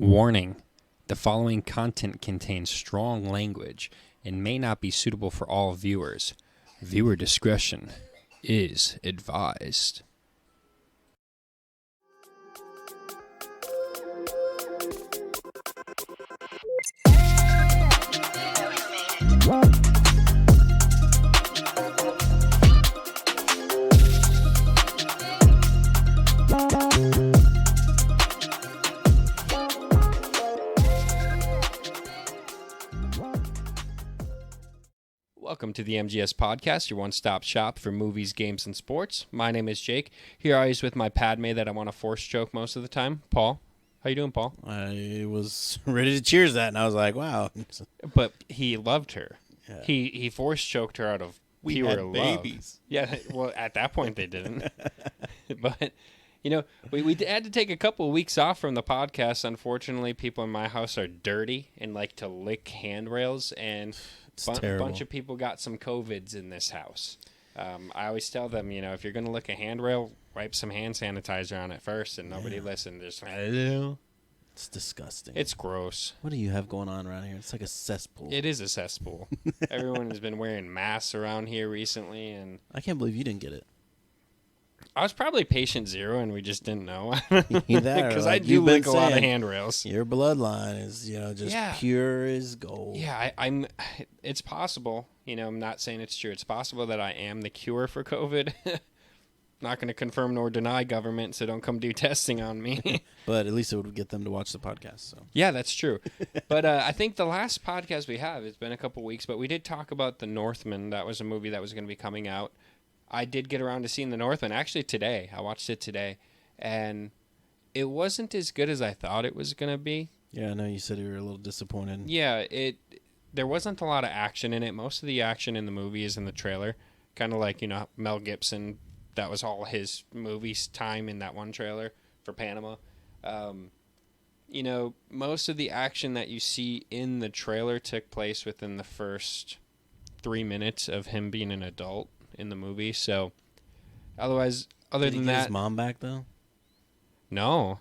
Warning: the following content contains strong language and may not be suitable for all viewers. Viewer discretion is advised. Welcome to the MGS Podcast, your one-stop shop for movies, games, and sports. My name is Jake. Here I is with my Padme that I want to force choke most of the time, Paul. How you doing, Paul? I was ready to cheers that, and I was like, wow. But he loved her. Yeah. He force choked her out of pure had love. babies. Yeah, well, at that point they didn't. But, you know, we had to take a couple of weeks off from the podcast. Unfortunately, people in my house are dirty and like to lick handrails, and a bunch of people got some COVIDs in this house. I always tell them, you know, if you're going to lick a handrail, wipe some hand sanitizer on it first, and nobody listened. Just, It's disgusting. it's gross. What do you have going on around here? It's like a cesspool. It is a cesspool. Everyone has been wearing masks around here recently, and I can't believe you didn't get it. I was probably patient zero, and we just didn't know. Because I do lick a lot of handrails. Your bloodline is, just pure as gold. Yeah, I'm. It's possible. You know, I'm not saying it's true. It's possible that I am the cure for COVID. Not going to confirm nor deny government, so don't come do testing on me. But at least it would get them to watch the podcast. So yeah, that's true. But I think the last podcast we have, it's been a couple weeks, but we did talk about The Northman. That was a movie that was going to be coming out. I did get around to seeing The Northman actually today. I watched it today, and it wasn't as good as I thought it was going to be. Yeah, I know you said you were a little disappointed. Yeah, there wasn't a lot of action in it. Most of the action in the movie is in the trailer. Kind of like, Mel Gibson. That was all his movie's time in that one trailer for Panama. Most of the action that you see in the trailer took place within the first 3 minutes of him being an adult in the movie. So, otherwise, Did he get his mom back, though? No.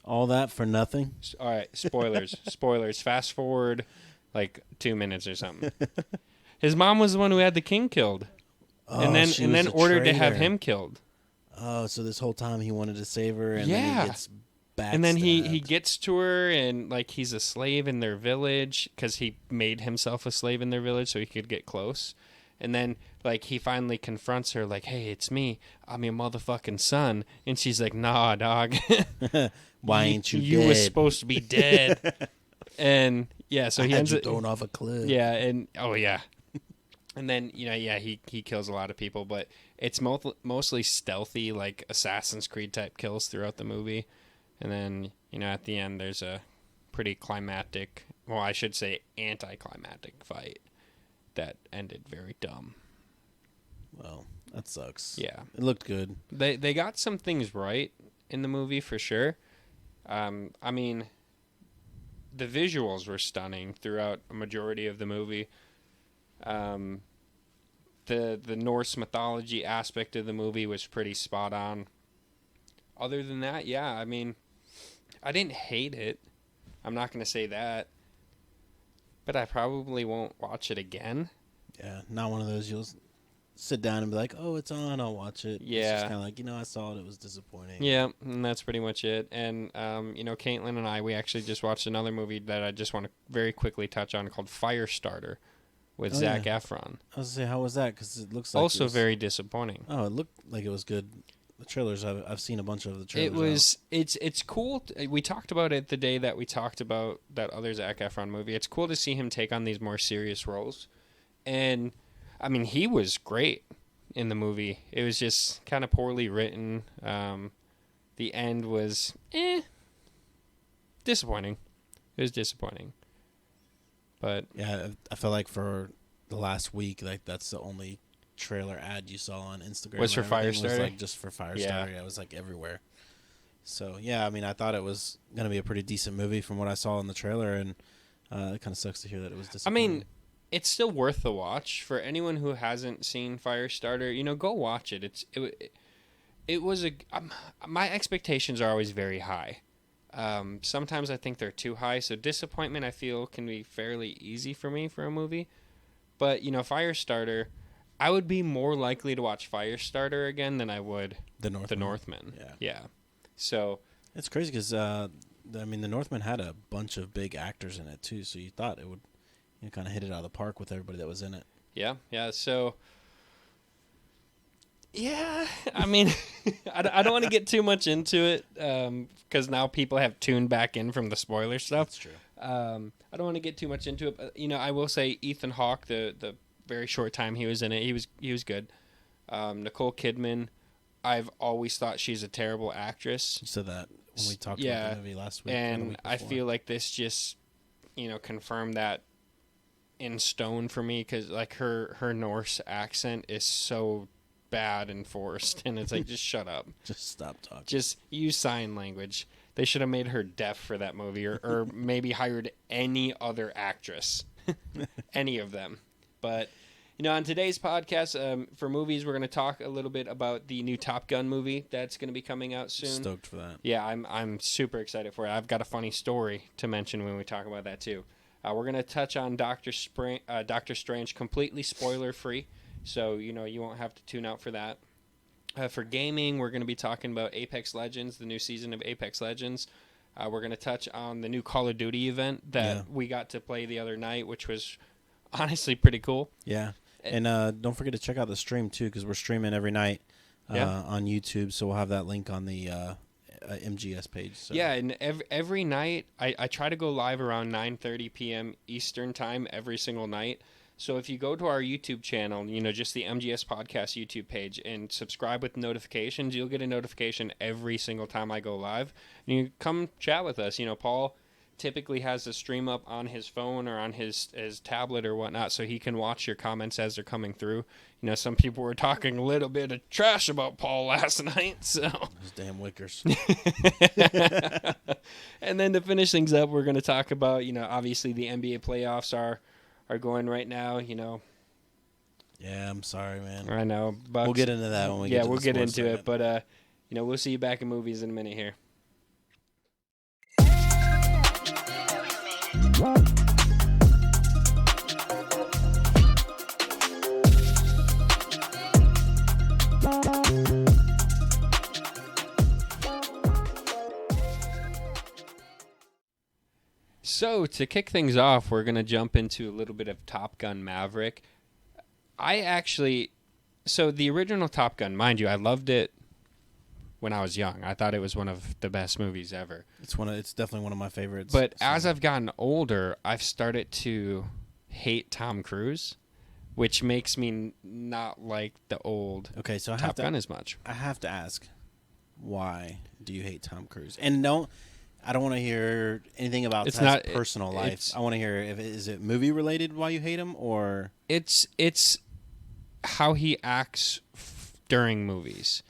All that for nothing? All right, spoilers. Spoilers. Fast forward like 2 minutes or something. His mom was the one who had the king killed. Oh, and then ordered to have him killed. Oh, so this whole time he wanted to save her, and then he gets backstabbed. And then he gets to her, and like he's a slave in their village because he made himself a slave in their village so he could get close. And then like he finally confronts her, like, "Hey, it's me. I'm your motherfucking son." And she's like, "Nah, dog. Why ain't you dead? You was supposed to be dead." And yeah, so he ends up thrown off a cliff. Yeah, and oh yeah. And then, he kills a lot of people, but it's mostly stealthy, like Assassin's Creed type kills throughout the movie. And then, at the end, there's a pretty climactic, well, I should say anticlimactic fight that ended very dumb. Well, that sucks. Yeah. It looked good. They got some things right in the movie for sure. I mean, the visuals were stunning throughout a majority of the movie. The Norse mythology aspect of the movie was pretty spot on. Other than that, yeah, I mean, I didn't hate it. I'm not going to say that. But I probably won't watch it again. Yeah, not one of those you'll sit down and be like, oh, it's on, I'll watch it. Yeah. It's just kind of like, I saw it was disappointing. Yeah, and that's pretty much it. And, Caitlin and I, we actually just watched another movie that I just want to very quickly touch on called Firestarter. With Zac Efron. I was going to say, how was that? Because it looks like also very disappointing. Oh, it looked like it was good. The trailers, I've seen a bunch of the trailers. It's cool. We talked about it the day that we talked about that other Zac Efron movie. It's cool to see him take on these more serious roles. And, I mean, he was great in the movie. It was just kind of poorly written. The end was, disappointing. It was disappointing. But yeah, I feel like for the last week, like that's the only trailer ad you saw on Instagram. Was for Firestarter? Was like just for Firestarter. Yeah, it was like everywhere. So yeah, I mean, I thought it was gonna be a pretty decent movie from what I saw in the trailer, and it kind of sucks to hear that it was disappointing. I mean, it's still worth the watch for anyone who hasn't seen Firestarter. Go watch it. It was my expectations are always very high. Sometimes I think they're too high. So disappointment, I feel, can be fairly easy for me for a movie. But, Firestarter, I would be more likely to watch Firestarter again than I would The Northman. Yeah. So it's crazy because The Northman had a bunch of big actors in it too, so you thought it would kind of hit it out of the park with everybody that was in it. Yeah. So yeah, I mean, I don't want to get too much into it because now people have tuned back in from the spoiler stuff. That's true. I don't want to get too much into it, but I will say Ethan Hawke, the very short time he was in it, he was good. Nicole Kidman, I've always thought she's a terrible actress. You said that when we talked about the movie last week. And I feel like this just confirmed that in stone for me, because like her Norse accent is so bad and forced, and it's like, just shut up. Just stop talking. Just use sign language. They should have made her deaf for that movie, or maybe hired any other actress. Any of them. But, on today's podcast, for movies, we're going to talk a little bit about the new Top Gun movie that's going to be coming out soon. Stoked for that. Yeah, I'm super excited for it. I've got a funny story to mention when we talk about that, too. We're going to touch on Doctor Strange completely spoiler-free, so, you won't have to tune out for that. For gaming, we're going to be talking about Apex Legends, the new season of Apex Legends. We're going to touch on the new Call of Duty event that we got to play the other night, which was honestly pretty cool. Yeah. And don't forget to check out the stream, too, because we're streaming every night on YouTube, so we'll have that link on the MGS page. So. Yeah, and every night, I try to go live around 9:30 p.m. Eastern time every single night. So if you go to our YouTube channel, just the MGS Podcast YouTube page, and subscribe with notifications, you'll get a notification every single time I go live. And you come chat with us. Paul typically has the stream up on his phone or on his tablet or whatnot, so he can watch your comments as they're coming through. Some people were talking a little bit of trash about Paul last night, so those damn Wickers. And then to finish things up, we're going to talk about, obviously the NBA playoffs are going right now. Yeah, I'm sorry, man. I know. Bucks, we'll get into that when we get to we'll the get into segment. it, but we'll see you back in movies in a minute here. So, to kick things off, we're going to jump into a little bit of Top Gun Maverick. So the original Top Gun, mind you, I loved it when I was young. I thought it was one of the best movies ever. It's definitely one of my favorites. But as I've gotten older, I've started to hate Tom Cruise, which makes me not like the old Top Gun as much. I have to ask, why do you hate Tom Cruise? And I don't want to hear anything about his personal life. I want to hear is it movie related why you hate him, or it's how he acts during movies.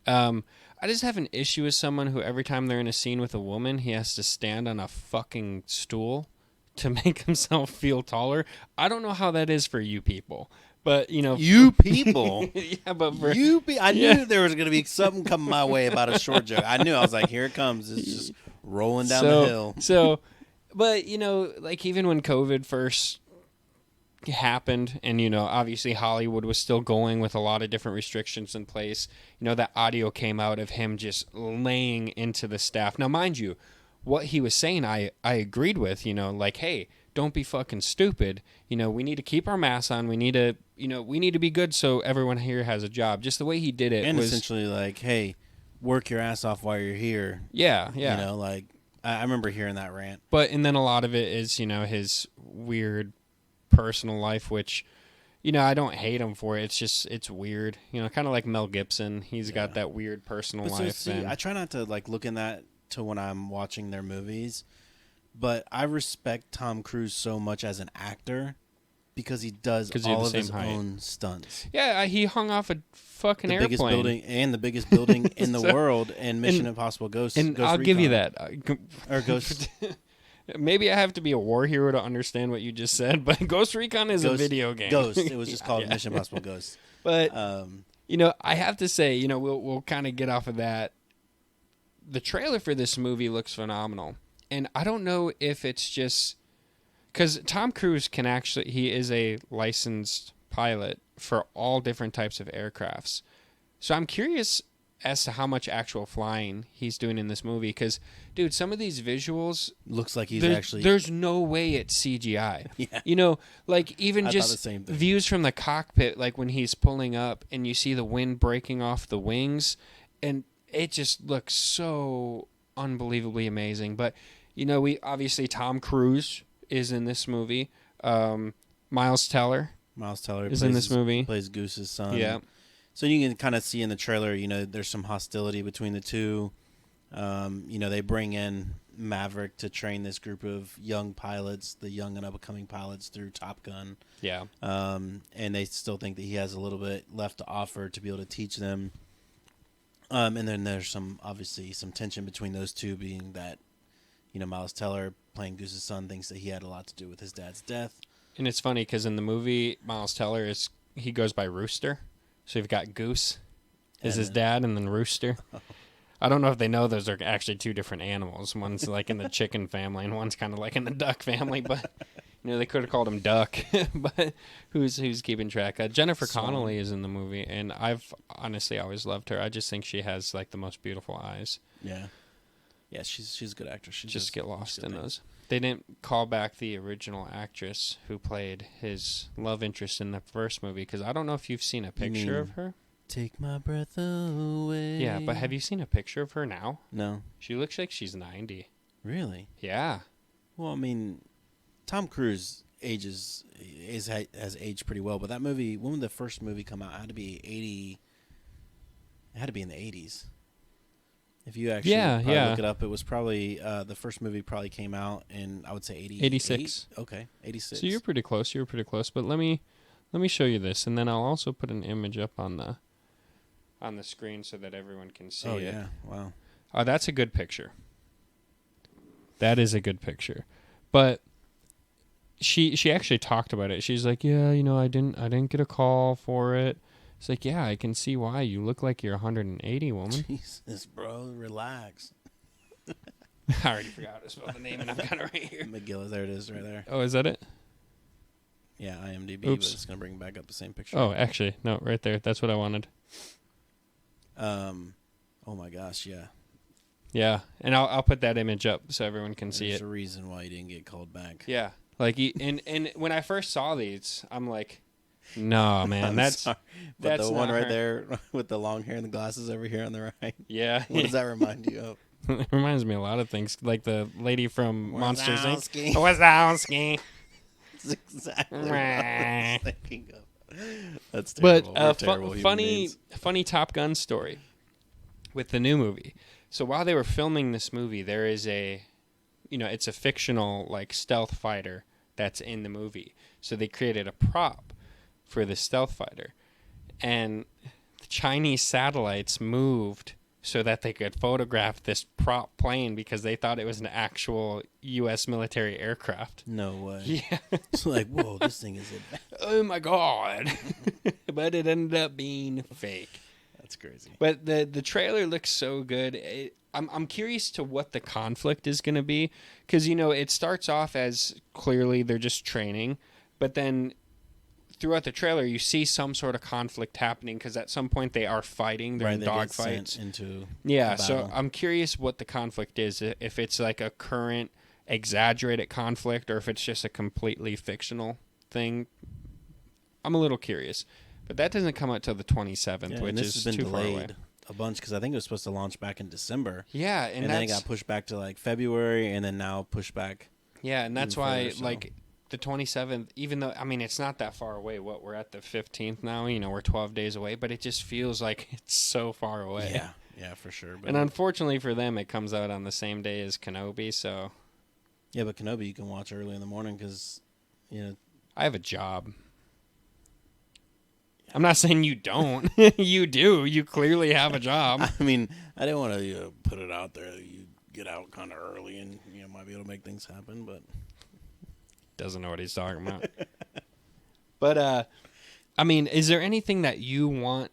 I just have an issue with someone who every time they're in a scene with a woman, he has to stand on a fucking stool to make himself feel taller. I don't know how that is for you people. But, you people. Yeah, but for I knew there was going to be something coming my way about a short joke. I knew. I was like, here it comes. It's just rolling down the hill. So, but, like even when COVID first happened and, obviously Hollywood was still going with a lot of different restrictions in place, that audio came out of him just laying into the staff. Now, mind you, what he was saying, I agreed with, like, hey, don't be fucking stupid. We need to keep our masks on. We need to be good so everyone here has a job. Just the way he did it and was essentially like, hey, work your ass off while you're here. Yeah. I remember hearing that rant. And then a lot of it is, his weird personal life, which, I don't hate him for it. It's weird. Kind of like Mel Gibson. He's got that weird personal life. So, I try not to look in that to when I'm watching their movies. But I respect Tom Cruise so much as an actor because he does all of his own stunts. Yeah, he hung off a fucking airplane. The biggest building in the world, and Mission Impossible Ghost. And Ghost I'll Recon. give you that. Or Ghost. Maybe I have to be a war hero to understand what you just said, but Ghost Recon is a video game. Ghost. It was just called Mission Impossible Ghost. But I have to say, we'll kind of get off of that. the trailer for this movie looks phenomenal. And I don't know if it's just because Tom Cruise he is a licensed pilot for all different types of aircrafts. So I'm curious as to how much actual flying he's doing in this movie. Because, dude, some of these visuals looks like he's there's no way it's CGI. Yeah. You know, like even I just views from the cockpit, like when he's pulling up and you see the wind breaking off the wings, and it just looks so unbelievably amazing. But, you know, we obviously Tom Cruise is in this movie. Miles Teller is in this movie. Plays Goose's son. Yeah. So you can kind of see in the trailer, you know, there's some hostility between the two. You know, they bring in Maverick to train this group of young pilots, the young and up-and-coming pilots through Top Gun. Yeah. And they still think that he has a little bit left to offer to be able to teach them. And then there's obviously some tension between those two, being that, you know, Miles Teller, playing Goose's son, thinks that he had a lot to do with his dad's death. And it's funny because in the movie, Miles Teller he goes by Rooster. So you've got Goose is his dad, and then Rooster. I don't know if they know those are actually two different animals. One's like in the chicken family, and one's kind of like in the duck family. But you know, they could have called him Duck. But who's keeping track? Jennifer Connelly is in the movie, and I've honestly always loved her. I just think she has like the most beautiful eyes. Yeah, yeah, she's a good actress. She just get lost in those. They didn't call back the original actress who played his love interest in the first movie, because I don't know if you've seen a picture of her. Take my breath away. Yeah, but have you seen a picture of her now? No. She looks like she's 90. Really? Yeah. Well, I mean, Tom Cruise has aged pretty well, but that movie, when did the first movie come out? It had to be 80. It had to be in the 80s. If you actually look it up, it was probably the first movie probably came out in, I would say 86. Okay, 86. So you're pretty close. But let me show you this, and then I'll also put an image up on the screen so that everyone can see it. Oh yeah, wow. Oh, that's a good picture. That is a good picture. But she actually talked about it. She's like, yeah, you know, I didn't get a call for it. It's like, yeah, I can see why. You look like you're 180, woman. Jesus, bro, relax. I already forgot how to spell the name, and I've got it right here. McGill, there it is, right there. Oh, is that it? Yeah, IMDb, Oops. but it's going to bring back up the same picture. Oh, actually, no, right there. That's what I wanted. Oh my gosh, yeah. Yeah, and I'll put that image up so everyone can see it. There's a reason why you didn't get called back. Yeah, like and when I first saw these, I'm like, no, man, that's the one right there with the long hair and the glasses over here on the right. Yeah. What does that remind you of? It reminds me a lot of things, like the lady from Monsters Inc. Wazowski. That's exactly what I was thinking of. That's terrible. But terrible funny Top Gun story with the new movie. So while they were filming this movie, there is it's a fictional like stealth fighter that's in the movie. So they created a prop for the stealth fighter, and the Chinese satellites moved so that they could photograph this prop plane because they thought it was an actual U.S. military aircraft. No way. Yeah. It's like, whoa, this thing is advanced. Oh my God. But it ended up being fake. That's crazy. But the trailer looks so good. I'm curious to what the conflict is going to be, because, you know, it starts off as clearly they're just training, but then throughout the trailer you see some sort of conflict happening because at some point they are fighting. They're in dogfights. Yeah, so I'm curious what the conflict is, if it's like a current exaggerated conflict or if it's just a completely fictional thing. I'm a little curious. But that doesn't come out till the 27th, which is too far away. A bunch because I think it was supposed to launch back in December. Yeah, and then it got pushed back to like February, and then now pushed back. Yeah, and that's why like the 27th, even though I mean it's not that far away. We're at the 15th now. You know, we're 12 days away, but it just feels like it's so far away. Yeah, for sure. But and unfortunately for them, it comes out on the same day as Kenobi. So yeah, but Kenobi you can watch early in the morning because I have a job. I'm not saying you don't. You do. You clearly have a job. I mean, I didn't want to put it out there that you get out kind of early and might be able to make things happen, but doesn't know what he's talking about. But I mean, is there anything that you want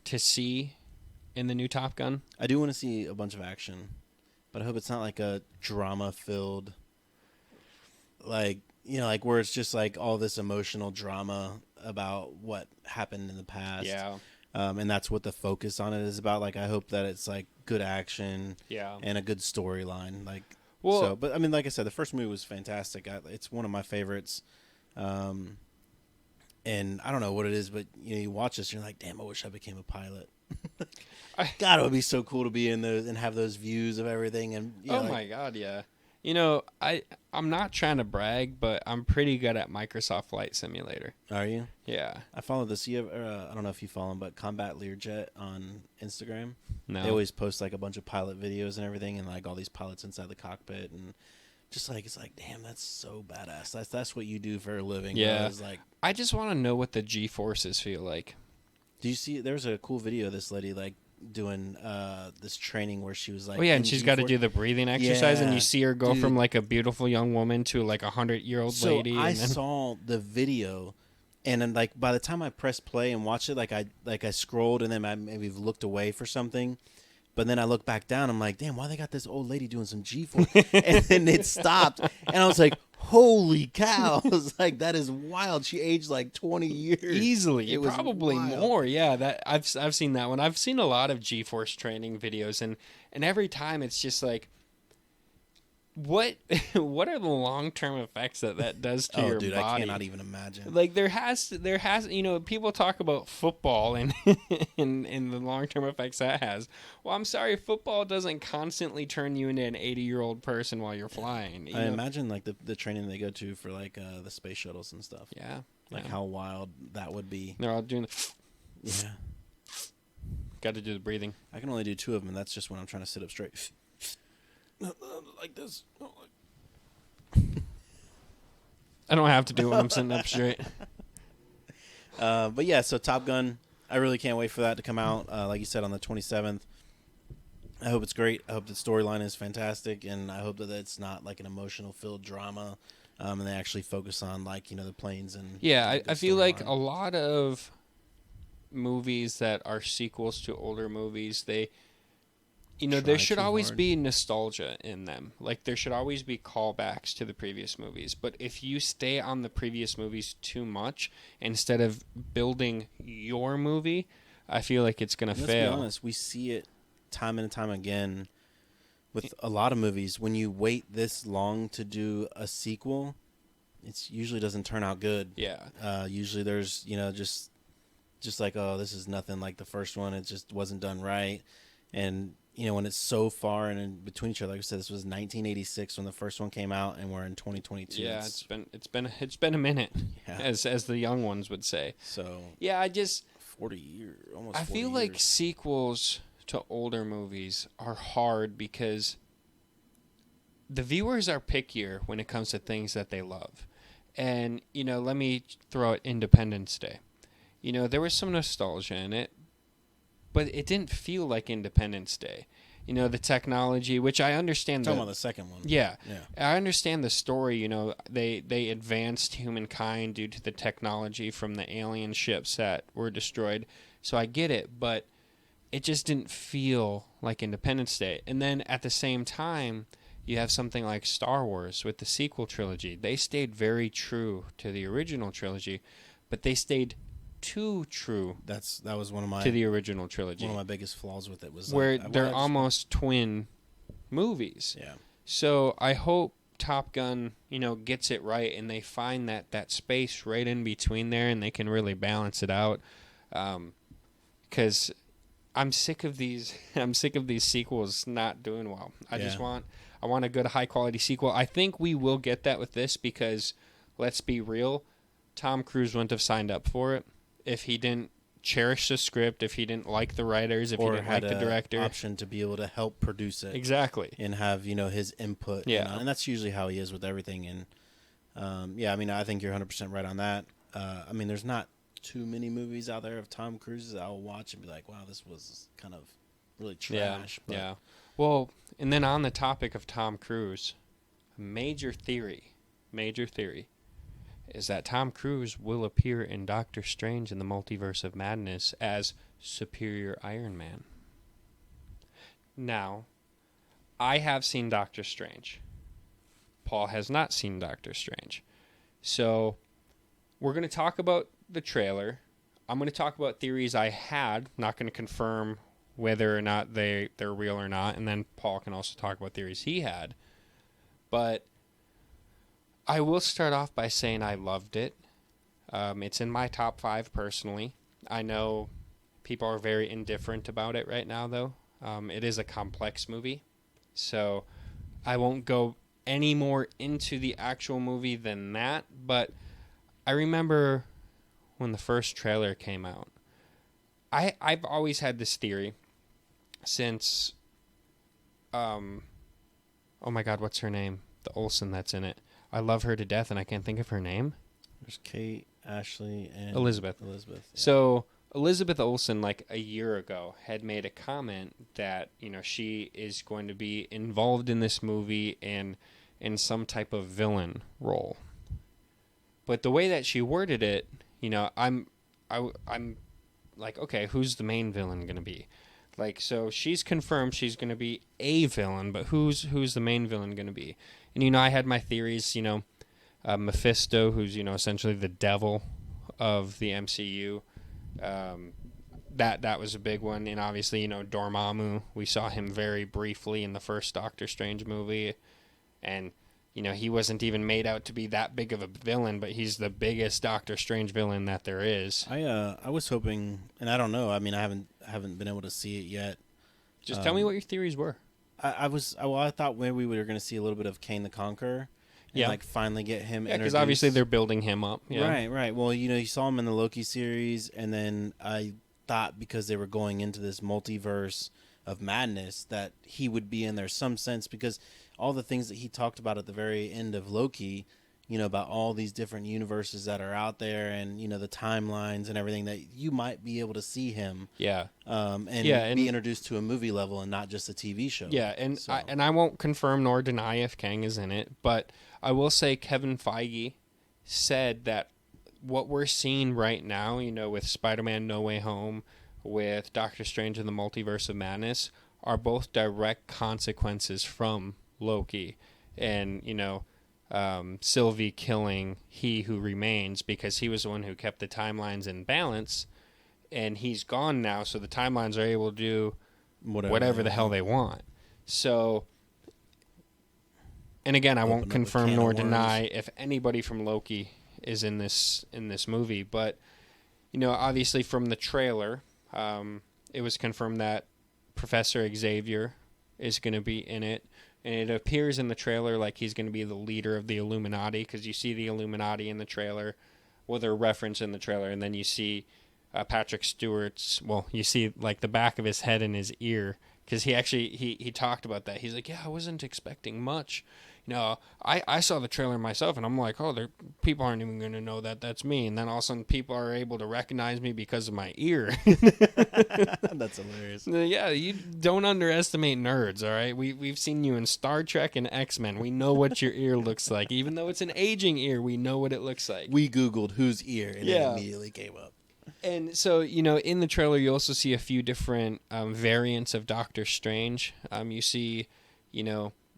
to see in the new Top Gun. I do want to see a bunch of action, but I hope it's not like a drama-filled, like, like where it's just like all this emotional drama about what happened in the past. Yeah. And that's what the focus on it is about. Like, I hope that it's like good action. Yeah. And a good storyline. Like, well, but I mean, like I said, the first movie was fantastic. It's one of my favorites. And I don't know what it is, but you watch this, and you're like, damn, I wish I became a pilot. God, it would be so cool to be in those and have those views of everything. And my God, yeah. I'm not trying to brag, but I'm pretty good at Microsoft Flight Simulator. Are you? Yeah. I follow this. I don't know if you follow him, but Combat Learjet on Instagram. No. They always post like a bunch of pilot videos and everything, and like all these pilots inside the cockpit, and just like it's like, damn, that's so badass. That's what you do for a living. Yeah. I just want to know what the G forces feel like. Do you see? There was a cool video of this lady like doing this training where she was like, oh yeah, and she's got to do the breathing exercise, and you see her go from like a beautiful young woman to like 100-year-old lady. I saw the video, and then like by the time I pressed play and watched it, I scrolled and then I maybe looked away for something. But then I look back down, I'm like, damn, why they got this old lady doing some G-force? And then it stopped, and I was like, holy cow. I was like, that is wild. She aged like 20 years. Easily. It was probably wild. more. Yeah, that I've seen that one. I've seen a lot of G-force training videos, and every time it's just like, what are the long-term effects that does to your dude, body? I cannot even imagine. Like there has people talk about football and and the long-term effects that has. Well, I'm sorry, football doesn't constantly turn you into an 80-year-old person while you're flying. I imagine like the training they go to for like the space shuttles and stuff. Yeah. Like how wild that would be. They're all doing the yeah. Got to do the breathing. I can only do 2 of them, and that's just when I'm trying to sit up straight. Like this. I don't have to do it when I'm sitting up straight. But yeah, so Top Gun, I really can't wait for that to come out. Like you said, on the 27th. I hope it's great. I hope the storyline is fantastic, and I hope that it's not like an emotional filled drama, and they actually focus on like the planes and I feel like a lot of movies that are sequels to older movies, there should always be nostalgia in them. Like, there should always be callbacks to the previous movies. But if you stay on the previous movies too much, instead of building your movie, I feel like it's going to fail. Let's be honest, we see it time and time again with a lot of movies. When you wait this long to do a sequel, it usually doesn't turn out good. Yeah. Usually there's, just like, oh, this is nothing like the first one. It just wasn't done right. And when it's so far and in between each other, like I said, this was 1986 when the first one came out, and we're in 2022. Yeah, it's been a minute, as the young ones would say. So yeah, 40 years, almost. I 40 feel years. like sequels to older movies are hard because the viewers are pickier when it comes to things that they love, and let me throw out Independence Day. There was some nostalgia in it, but it didn't feel like Independence Day. The technology, which I understand. Talking about the second one. Yeah. I understand the story. They advanced humankind due to the technology from the alien ships that were destroyed. So I get it, but it just didn't feel like Independence Day. And then at the same time, you have something like Star Wars with the sequel trilogy. They stayed very true to the original trilogy, but they stayed too true. That was one of my to the original trilogy. One of my biggest flaws with it was where they're almost twin movies. Yeah. So I hope Top Gun, gets it right, and they find that space right in between there, and they can really balance it out. Because I'm sick of these. I'm sick of these sequels not doing well. I want a good high quality sequel. I think we will get that with this because, let's be real, Tom Cruise wouldn't have signed up for it if he didn't cherish the script, if he didn't like the writers, if he didn't like the director. Option to be able to help produce it. Exactly. And have, his input. Yeah. And that's usually how he is with everything. And, I think you're 100% right on that. There's not too many movies out there of Tom Cruise's I'll watch and be like, wow, this was kind of really trash. Yeah. Well, and then on the topic of Tom Cruise, major theory is that Tom Cruise will appear in Doctor Strange in the Multiverse of Madness as Superior Iron Man. Now, I have seen Doctor Strange. Paul has not seen Doctor Strange. So, we're going to talk about the trailer. I'm going to talk about theories I had. Not going to confirm whether or not they're real or not. And then Paul can also talk about theories he had. But I will start off by saying I loved it. It's in my top 5 personally. I know people are very indifferent about it right now, though. It is a complex movie. So I won't go any more into the actual movie than that. But I remember when the first trailer came out. I've always had this theory since... oh my God, what's her name? The Olsen that's in it. I love her to death, and I can't think of her name. There's Kate, Ashley, and Elizabeth. Yeah. So Elizabeth Olsen, like a year ago, had made a comment that she is going to be involved in this movie and in some type of villain role. But the way that she worded it, I'm like, okay, who's the main villain going to be? Like, so she's confirmed she's going to be a villain, but who's the main villain going to be? And, I had my theories, Mephisto, who's, essentially the devil of the MCU. That was a big one. And obviously, Dormammu, we saw him very briefly in the first Doctor Strange movie. And, he wasn't even made out to be that big of a villain, but he's the biggest Doctor Strange villain that there is. I was hoping, and I don't know, I mean, I haven't been able to see it yet. Just tell me what your theories were. I thought maybe we were going to see a little bit of Kane the Conqueror. And like finally get him introduced. Because obviously they're building him up. Yeah. Right. Well, you saw him in the Loki series, and then I thought because they were going into this multiverse of madness that he would be in there some sense, because all the things that he talked about at the very end of Loki, about all these different universes that are out there and, the timelines and everything, that you might be able to see him. Yeah. And be introduced to a movie level and not just a TV show. Yeah, and so. I won't confirm nor deny if Kang is in it, but I will say Kevin Feige said that what we're seeing right now, with Spider-Man No Way Home, with Doctor Strange in the Multiverse of Madness, are both direct consequences from Loki. And, Sylvie killing He Who Remains, because he was the one who kept the timelines in balance, and he's gone now, so the timelines are able to do whatever the hell they want. So, and again, I won't confirm nor deny if anybody from Loki is in this movie, but obviously from the trailer, it was confirmed that Professor Xavier is going to be in it. And it appears in the trailer like he's going to be the leader of the Illuminati, because you see the Illuminati in the trailer, well, they're referenced in the trailer, and then you see Patrick Stewart's, you see like the back of his head and his ear, because he talked about that. He's like, yeah, I wasn't expecting much. I saw the trailer myself, and I'm like, oh, people aren't even going to know that that's me. And then all of a sudden, people are able to recognize me because of my ear. That's hilarious. Yeah, you don't underestimate nerds, all right? We've seen you in Star Trek and X-Men. We know what your ear looks like. Even though it's an aging ear, we know what it looks like. We Googled whose ear, and it immediately came up. And so, in the trailer, you also see a few different variants of Doctor Strange. You see,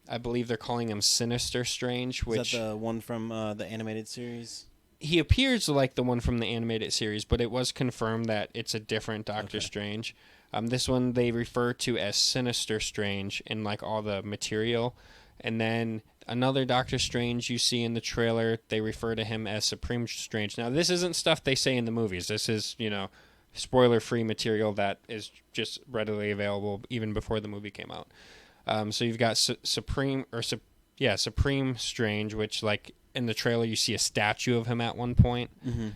I believe they're calling him Sinister Strange. Is that the one from the animated series? He appears like the one from the animated series, but it was confirmed that it's a different Doctor Strange. This one they refer to as Sinister Strange in like all the material. And then another Doctor Strange you see in the trailer, they refer to him as Supreme Strange. Now, this isn't stuff they say in the movies. This is, spoiler-free material that is just readily available even before the movie came out. So you've got Supreme Strange, which like in the trailer you see a statue of him at one point. Mm-hmm.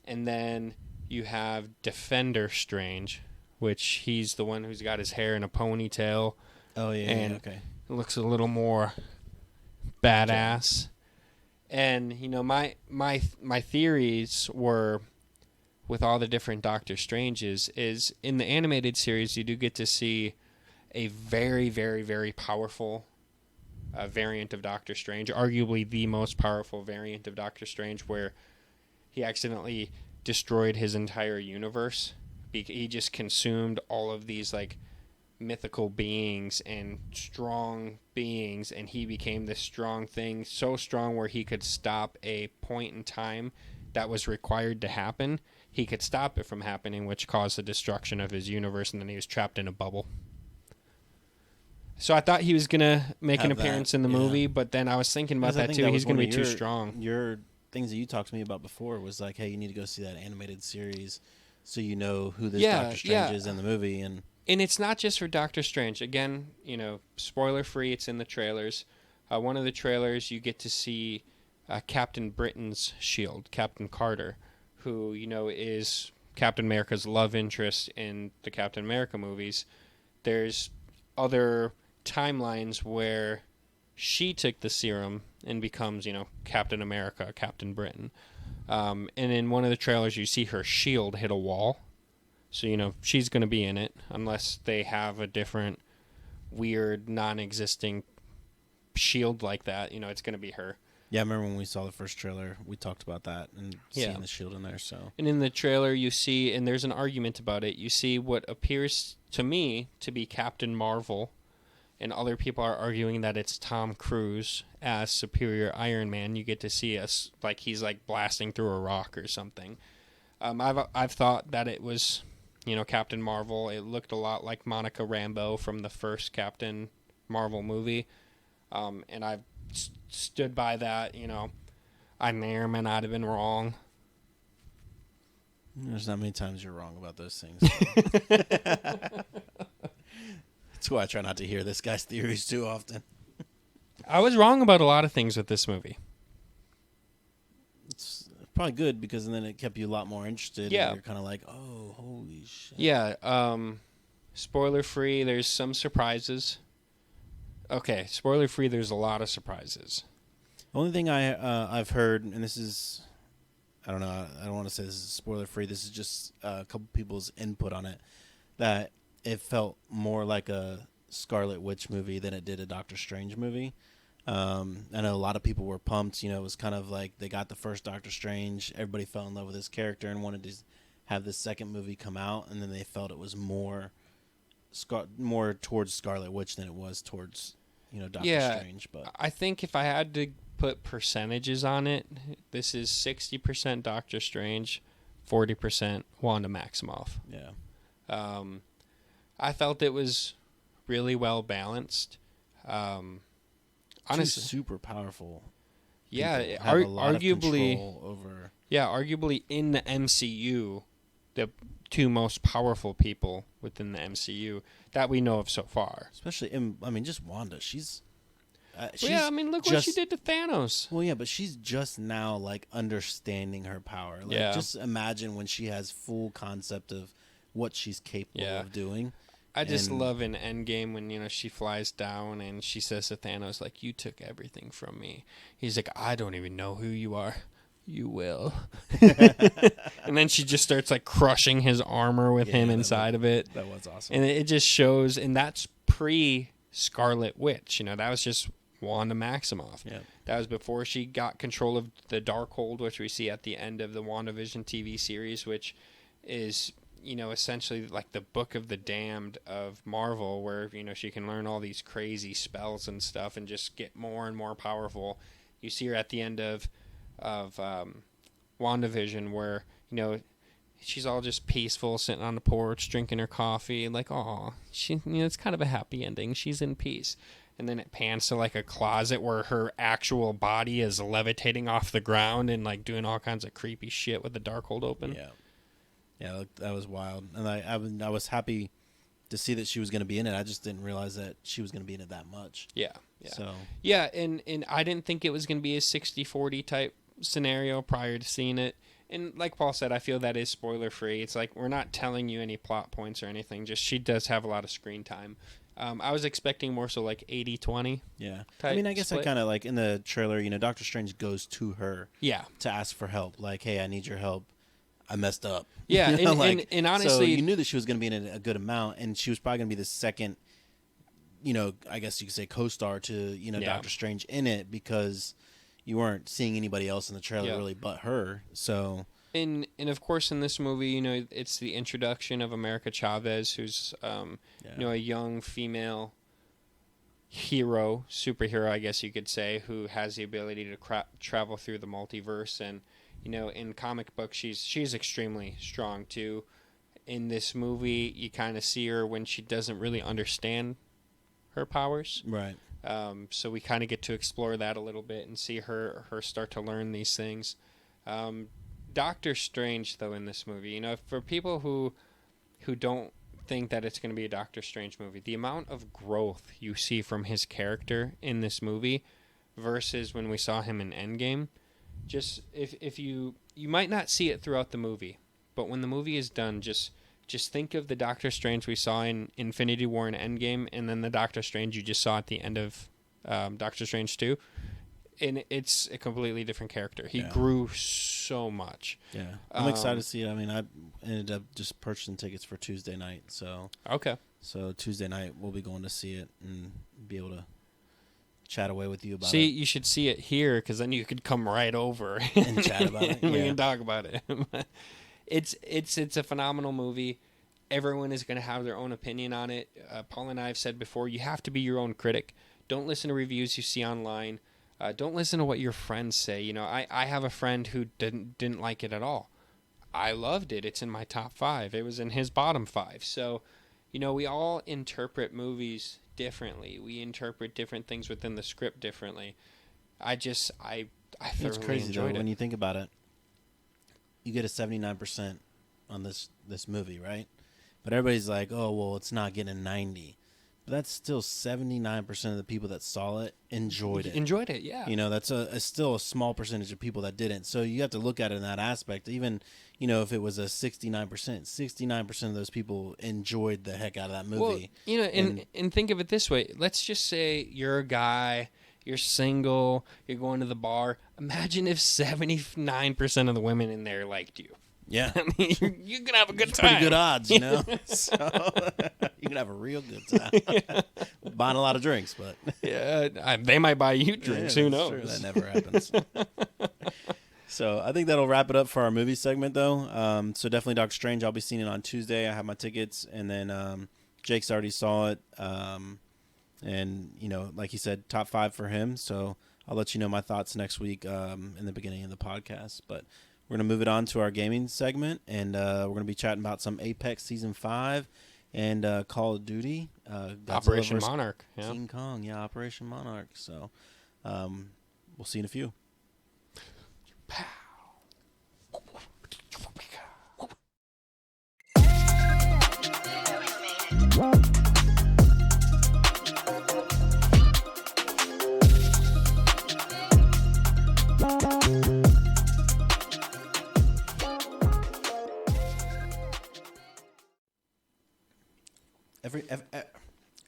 And then you have Defender Strange, which he's the one who's got his hair in a ponytail. Oh yeah, and okay. It looks a little more badass. And my theories were, with all the different Doctor Stranges, is in the animated series you do get to see a very, very, very powerful variant of Doctor Strange, arguably the most powerful variant of Doctor Strange, where he accidentally destroyed his entire universe. He just consumed all of these like mythical beings and strong beings, and he became this strong thing, so strong where he could stop a point in time that was required to happen. He could stop it from happening, which caused the destruction of his universe, and then he was trapped in a bubble. So I thought he was going to make an appearance in the movie, but then I was thinking about that too. He's going to be too strong. Your things that you talked to me about before was like, hey, you need to go see that animated series so you know who this Doctor Strange is in the movie. And it's not just for Doctor Strange. Again, spoiler free, it's in the trailers. One of the trailers, you get to see Captain Britain's shield, Captain Carter, who, is Captain America's love interest in the Captain America movies. There's other timelines where she took the serum and becomes, Captain America, Captain Britain. And in one of the trailers, you see her shield hit a wall. So, she's going to be in it unless they have a different weird, non-existing shield like that. It's going to be her. Yeah, I remember when we saw the first trailer, we talked about that and seeing the shield in there. So, and in the trailer, you see, and there's an argument about it, you see what appears to me to be Captain Marvel, and other people are arguing that it's Tom Cruise as Superior Iron Man. You get to see us like he's like blasting through a rock or something. I've thought that it was, Captain Marvel. It looked a lot like Monica Rambeau from the first Captain Marvel movie, and I've stood by that. I may or may not have been wrong. There's not many times you're wrong about those things. That's why I try not to hear this guy's theories too often. I was wrong about a lot of things with this movie. It's probably good because then it kept you a lot more interested. Yeah. And you're kind of like, oh, holy shit. Yeah. Spoiler free, there's some surprises. Okay, spoiler free, there's a lot of surprises. The only thing I've heard, and this is, I don't know, I don't want to say this is spoiler free. This is just a couple people's input on it, that it felt more like a Scarlet Witch movie than it did a Doctor Strange movie. I know a lot of people were pumped. It was kind of like they got the first Doctor Strange. Everybody fell in love with his character and wanted to have this second movie come out, and then they felt it was more towards Scarlet Witch than it was towards Doctor Strange. But I think if I had to put percentages on it, this is 60% Doctor Strange, 40% Wanda Maximoff. Yeah. I felt it was really well balanced. Honestly, super powerful. Yeah, arguably over. Yeah, arguably in the MCU, the two most powerful people within the MCU that we know of so far. Especially, just Wanda. She's look what she did to Thanos. Well, yeah, but she's just now understanding her power. Just imagine when she has full concept of what she's capable of doing. I just love in Endgame when, she flies down and she says to Thanos, you took everything from me. He's like, I don't even know who you are. You will. And then she just starts, crushing his armor with him inside of it. That was awesome. And it just shows, and that's pre-Scarlet Witch. That was just Wanda Maximoff. Yeah. That was before she got control of the Darkhold, which we see at the end of the WandaVision TV series, which is... essentially like the Book of the Damned of Marvel, where, she can learn all these crazy spells and stuff and just get more and more powerful. You see her at the end of WandaVision where, she's all just peaceful, sitting on the porch, drinking her coffee, she, it's kind of a happy ending. She's in peace. And then it pans to a closet where her actual body is levitating off the ground and doing all kinds of creepy shit with the Darkhold open. Yeah. Yeah, that was wild, and I was happy to see that she was going to be in it. I just didn't realize that she was going to be in it that much. Yeah. So and I didn't think it was going to be a 60-40 type scenario prior to seeing it. And like Paul said, I feel that is spoiler free. It's we're not telling you any plot points or anything. Just she does have a lot of screen time. I was expecting more so 80-20. Yeah. I guess split. I kind of in the trailer, Doctor Strange goes to her. Yeah. To ask for help. Hey, I need your help. I messed up. Yeah, and honestly... So you knew that she was going to be in a good amount, and she was probably going to be the second, I guess you could say co-star to, Doctor Strange in it, because you weren't seeing anybody else in the trailer really but her. So And of course, in this movie, you know, it's the introduction of America Chavez, who's you know, a young female hero, superhero, I guess you could say, who has the ability to travel through the multiverse. And you know, in comic books, she's extremely strong too. In this movie, you kind of see her when she doesn't really understand her powers. Right. So we kind of get to explore that a little bit and see her start to learn these things. Doctor Strange, though, in this movie, you know, for people who don't think that it's going to be a Doctor Strange movie, the amount of growth you see from his character in this movie versus when we saw him in Endgame, just if you might not see it throughout the movie, but when the movie is done, just think of the Doctor Strange we saw in Infinity War and Endgame, and then the Doctor Strange you just saw at the end of Doctor Strange 2. And it's a completely different character. He grew so much. Yeah. I'm excited to see it. I mean, I ended up just purchasing tickets for Tuesday night. So okay. So Tuesday night we'll be going to see it and be able to chat away with you about it. See, you should see it here because then you could come right over and chat about it. And we can talk about it. It's a phenomenal movie. Everyone is going to have their own opinion on it. Paul and I have said before, you have to be your own critic. Don't listen to reviews you see online. Don't listen to what your friends say. You know, I have a friend who didn't like it at all. I loved it. It's in my top 5. It was in his bottom 5. So, you know, we all interpret movies differently. We interpret different things within the script differently. I thoroughly it's crazy enjoyed though, it. when you think about it. You get a 79% on this movie, right? But everybody's like, oh, well, it's not getting a 90. But that's still 79% of the people that saw it enjoyed it. Enjoyed it, yeah. You know, that's still a small percentage of people that didn't. So you have to look at it in that aspect. Even, you know, if it was a 69% of those people enjoyed the heck out of that movie. Well, you know, and think of it this way. Let's just say you're a guy, you're single, you're going to the bar. Imagine if 79% of the women in there liked you. Yeah. I mean, you're going to have a good It's time. pretty good odds, you know? So you can have a real good time. Buying a lot of drinks, but... Yeah, they might buy you drinks. Who knows? True. That never happens. So I think that'll wrap it up for our movie segment, though. So definitely Doctor Strange. I'll be seeing it on Tuesday. I have my tickets. And then Jake's already saw it. And, you know, like he said, top 5 for him. So I'll let you know my thoughts next week in the beginning of the podcast. But... we're going to move it on to our gaming segment, and we're going to be chatting about some Apex Season 5 and Call of Duty. Operation Monarch. Yeah. King Kong, yeah, Operation Monarch. So we'll see you in a few.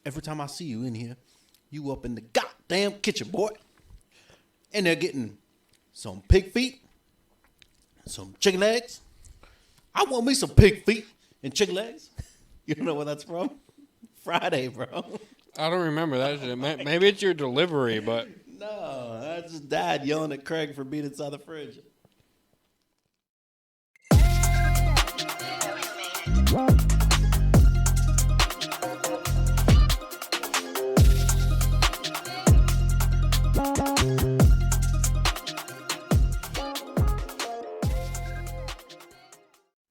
Every time I see you in here, you up in the goddamn kitchen, boy. And they're getting some pig feet, some chicken legs. I want me some pig feet and chicken legs. You don't know where that's from? Friday, bro. I don't remember that. Maybe it's your delivery, but... No, that's just Dad yelling at Craig for being inside the fridge.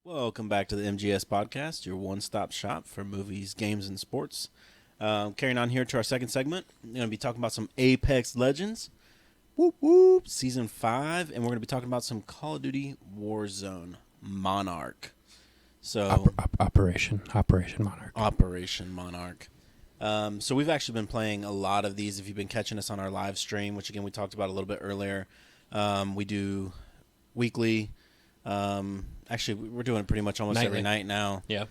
Welcome back to the MGS podcast, your one-stop shop for movies, games, and sports. Carrying on here to our second segment, we're going to be talking about some Apex Legends, whoop whoop, Season 5, and we're going to be talking about some Call of Duty Warzone Monarch. So Operation Monarch. Operation Monarch. So we've actually been playing a lot of these. If you've been catching us on our live stream, which again we talked about a little bit earlier, we do weekly. Actually, we're doing it pretty much almost Nightly. every night now. Yeah.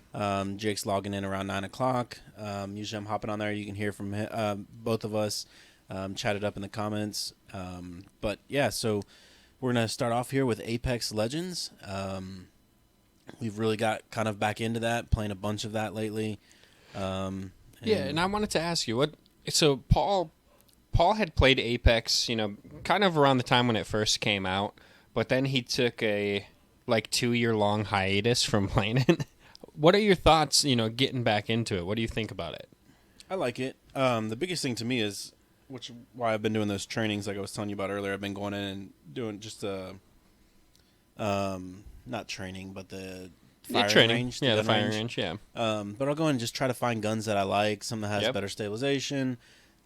Jake's logging in around 9 o'clock. Usually I'm hopping on there. You can hear from both of us. Chat it up in the comments. But yeah, so we're going to start off here with Apex Legends. We've really got kind of back into that, playing a bunch of that lately. And I wanted to ask you, so Paul had played Apex, you know, kind of around the time when it first came out, but then he took a like 2-year-long hiatus from playing it. What are your thoughts, getting back into it? What do you think about it? I like it. The biggest thing to me is, why I've been doing those trainings like I was telling you about earlier. I've been going in and doing just not training, but the firing range. Yeah, the firing range, yeah. But I'll go in and just try to find guns that I like, some that has better stabilization.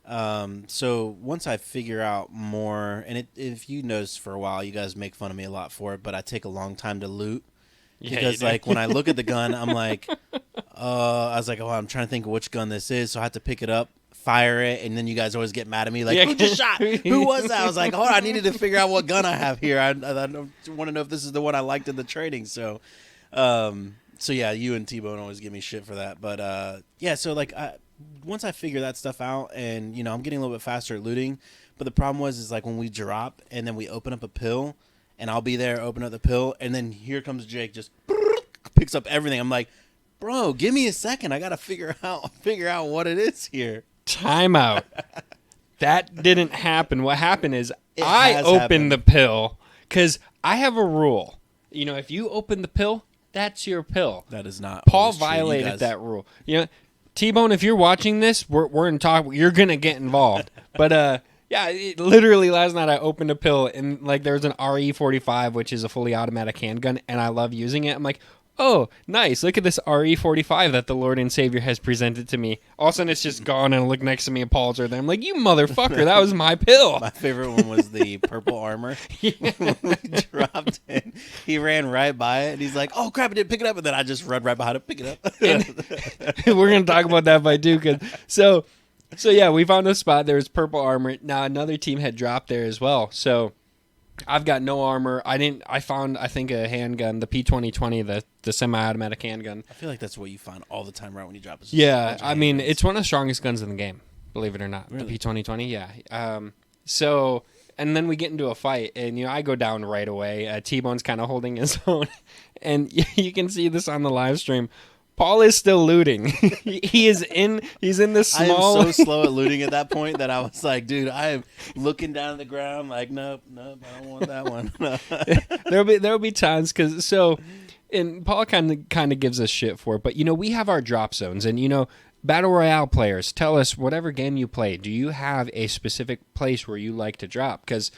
So once I figure out more, and if you notice for a while, you guys make fun of me a lot for it, but I take a long time to loot. Yeah, because like when I look at the gun, I'm like, I was like, oh, I'm trying to think of which gun this is, so I have to pick it up, fire it, and then you guys always get mad at me like, who just shot? Who was that? I was like, hold on, I needed to figure out what gun I have here. I want to know if this is the one I liked in the training. So, yeah, you and T-Bone always give me shit for that. But yeah, so like once I figure that stuff out, and I'm getting a little bit faster at looting. But the problem is like when we drop and then we open up a pill. And I'll be there, open up the pill, and then here comes Jake, just picks up everything. I'm like, bro, give me a second. I gotta figure out what it is here. Time out. That didn't happen. What happened is I opened the pill because I have a rule. If you open the pill, that's your pill. That is not. Paul violated that rule. T-Bone, if you're watching this, we're in talk. You're gonna get involved, but yeah, literally last night I opened a pill and like there was an RE45, which is a fully automatic handgun, and I love using it. I'm like, oh, nice. Look at this RE45 that the Lord and Savior has presented to me. All of a sudden it's just gone, and I look next to me and Paul's right there. I'm like, you motherfucker, that was my pill. My favorite one was the purple armor. When we dropped it, he ran right by it, and he's like, oh crap, I didn't pick it up. And then I just run right behind it, pick it up. And we're going to talk about that fight too. So yeah, we found a spot. There was purple armor. Now another team had dropped there as well. So I've got no armor. I found I think a handgun, the P2020, the semi-automatic handgun. I feel like that's what you find all the time right when you drop it. Yeah, I mean it's one of the strongest guns in the game, believe it or not. Really? The P2020, yeah. So and then we get into a fight, and I go down right away. T-Bone's kind of holding his own, and you can see this on the live stream. Paul is still looting. He's in this small... I am so slow at looting at that point that I was like, dude, I am looking down at the ground like, nope, I don't want that one. There'll be times and Paul kind of gives us shit for it, but we have our drop zones, and Battle Royale players, tell us whatever game you play, do you have a specific place where you like to drop? Because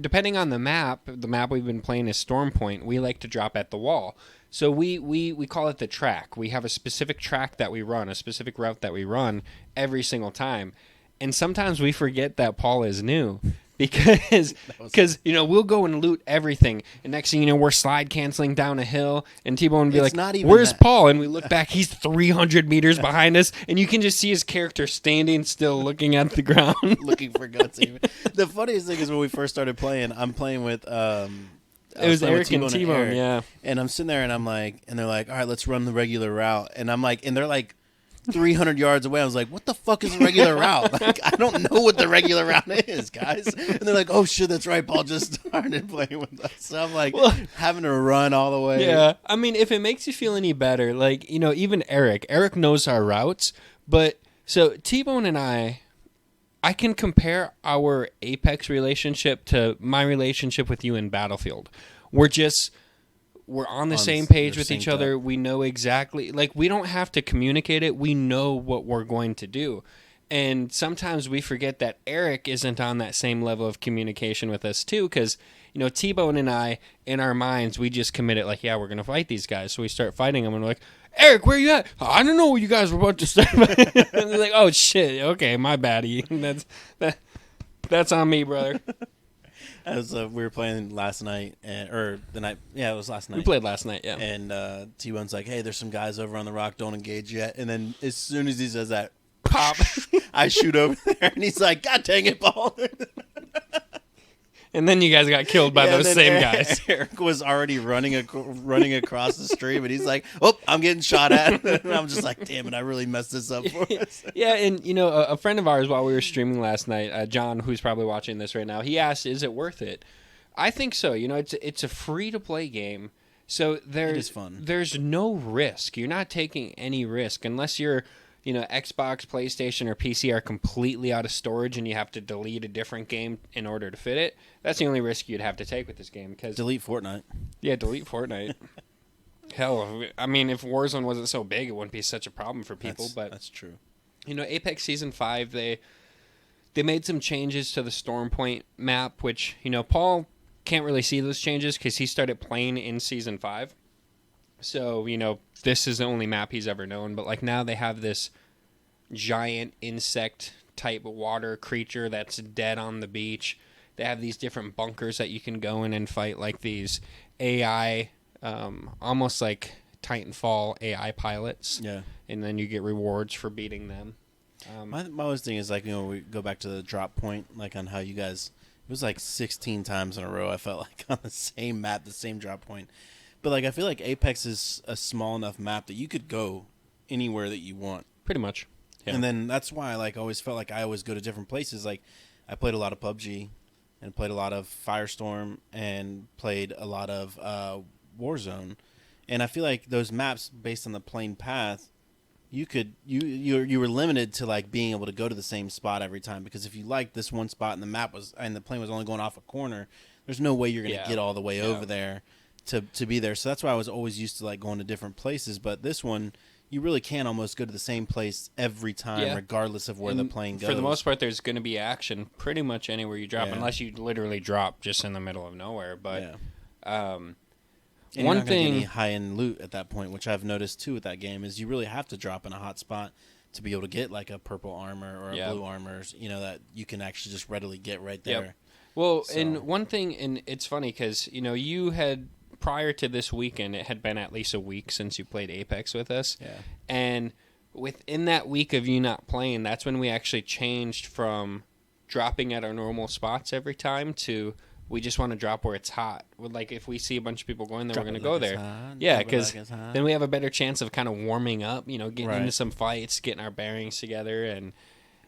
depending on the map we've been playing is Storm Point, we like to drop at the wall. So we call it the track. We have a specific track that we run, a specific route that we run every single time. And sometimes we forget that Paul is new because we'll go and loot everything. And next thing you know, we're slide canceling down a hill, and T-Bone would be like, where's Paul? And we look back, he's 300 meters behind us, and you can just see his character standing still looking at the ground. Looking for guns. The funniest thing is when we first started playing, I'm playing with... it was Eric and T-Bone, yeah. And I'm sitting there, and I'm like, and they're like, all right, let's run the regular route. And I'm like, and they're like 300 yards away. I was like, what the fuck is a regular route? Like, I don't know what the regular route is, guys. And they're like, oh shit, that's right. Paul just started playing with us. So I'm like, having to run all the way. Yeah. I mean, if it makes you feel any better, like, even Eric knows our routes. But so T-Bone and I can compare our Apex relationship to my relationship with you in Battlefield. We're on the same page with each other. We know exactly, like, we don't have to communicate it. We know what we're going to do. And sometimes we forget that Eric isn't on that same level of communication with us too, because T-Bone and I, in our minds, we just committed like, yeah, we're gonna fight these guys. So we start fighting them, and we're like, Eric, where you at? I don't know what you guys were about to say. And they're like, oh shit, okay, my baddie. That's on me, brother. As we were playing last night, or the night, yeah, it was last night. We played last night, yeah. And T-Bone's like, hey, there's some guys over on the rock, don't engage yet. And then as soon as he says that, pop, I shoot over there, and he's like, God dang it, Paul. And then you guys got killed by those same guys. Eric was already running across the stream, and he's like, oh, I'm getting shot at. And I'm just like, damn it, I really messed this up for us. Yeah, and a friend of ours, while we were streaming last night, John, who's probably watching this right now, he asked, is it worth it? I think so. It's a free-to-play game, so it is fun. There's no risk. You're not taking any risk unless you're Xbox, PlayStation, or PC are completely out of storage and you have to delete a different game in order to fit it, that's the only risk you'd have to take with this game. Delete Fortnite. Yeah, delete Fortnite. Hell, I mean, if Warzone wasn't so big, it wouldn't be such a problem for people. That's true. Apex Season 5, they made some changes to the Storm Point map, which, Paul can't really see those changes because he started playing in Season 5. So, this is the only map he's ever known. But, like, now they have this giant insect-type water creature that's dead on the beach. They have these different bunkers that you can go in and fight, like these AI, almost like Titanfall AI pilots. Yeah. And then you get rewards for beating them. My always thing is, like, we go back to the drop point, like, on how you guys... It was, like, 16 times in a row, I felt like, on the same map, the same drop point. But, like, I feel like Apex is a small enough map that you could go anywhere that you want. Pretty much. Yeah. And then that's why I, like, always felt like I always go to different places. Like, I played a lot of PUBG and played a lot of Firestorm and played a lot of Warzone. And I feel like those maps, based on the plain path, you were limited to, like, being able to go to the same spot every time. Because if you liked this one spot and the plane was only going off a corner, there's no way you're going to get all the way over there to be there. So that's why I was always used to, like, going to different places. But this one, you really can almost go to the same place every time, regardless of where the plane goes. For the most part, there's going to be action pretty much anywhere you drop, unless you literally drop just in the middle of nowhere. But and one thing, any high-end loot at that point, which I've noticed too with that game, is you really have to drop in a hot spot to be able to get, like, a purple armor or a blue armor, that you can actually just readily get right there. Yep. Well, and one thing, and it's funny because you had, prior to this weekend, it had been at least a week since you played Apex with us. Yeah. And within that week of you not playing, that's when we actually changed from dropping at our normal spots every time to we just want to drop where it's hot. Like, if we see a bunch of people going there, we're going to go there. Yeah, because then we have a better chance of kind of warming up, getting into some fights, getting our bearings together,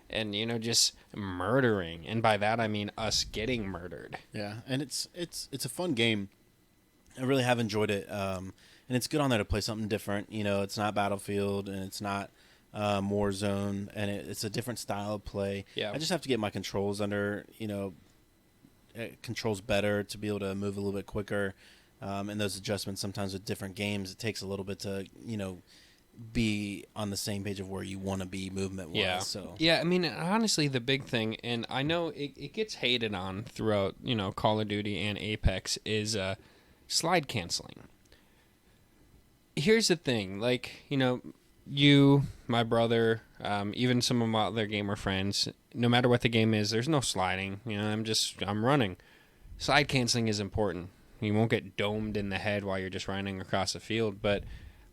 and just murdering. And by that, I mean us getting murdered. Yeah, and it's a fun game. I really have enjoyed it, and it's good on there to play something different. It's not Battlefield, and it's not Warzone, and it's a different style of play. Yeah. I just have to get my controls under, controls better to be able to move a little bit quicker, and those adjustments sometimes with different games, it takes a little bit to, be on the same page of where you want to be movement-wise. Yeah. So. Yeah, I mean, honestly, the big thing, and I know it gets hated on throughout, Call of Duty and Apex, is slide canceling. Here's the thing, like, you, my brother, even some of my other gamer friends, no matter what the game is, there's no sliding. I'm running. Slide canceling is important. You won't get domed in the head while you're just running across the field. But,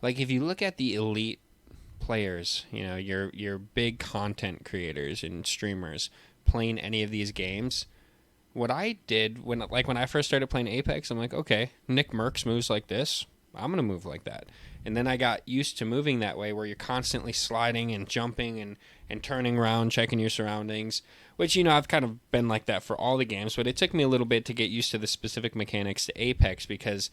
like, if you look at the elite players, your big content creators and streamers playing any of these games, what I did when I first started playing Apex, I'm like, okay, Nick Merckx moves like this, I'm going to move like that. And then I got used to moving that way where you're constantly sliding and jumping and turning around, checking your surroundings, which, I've kind of been like that for all the games, but it took me a little bit to get used to the specific mechanics to Apex, because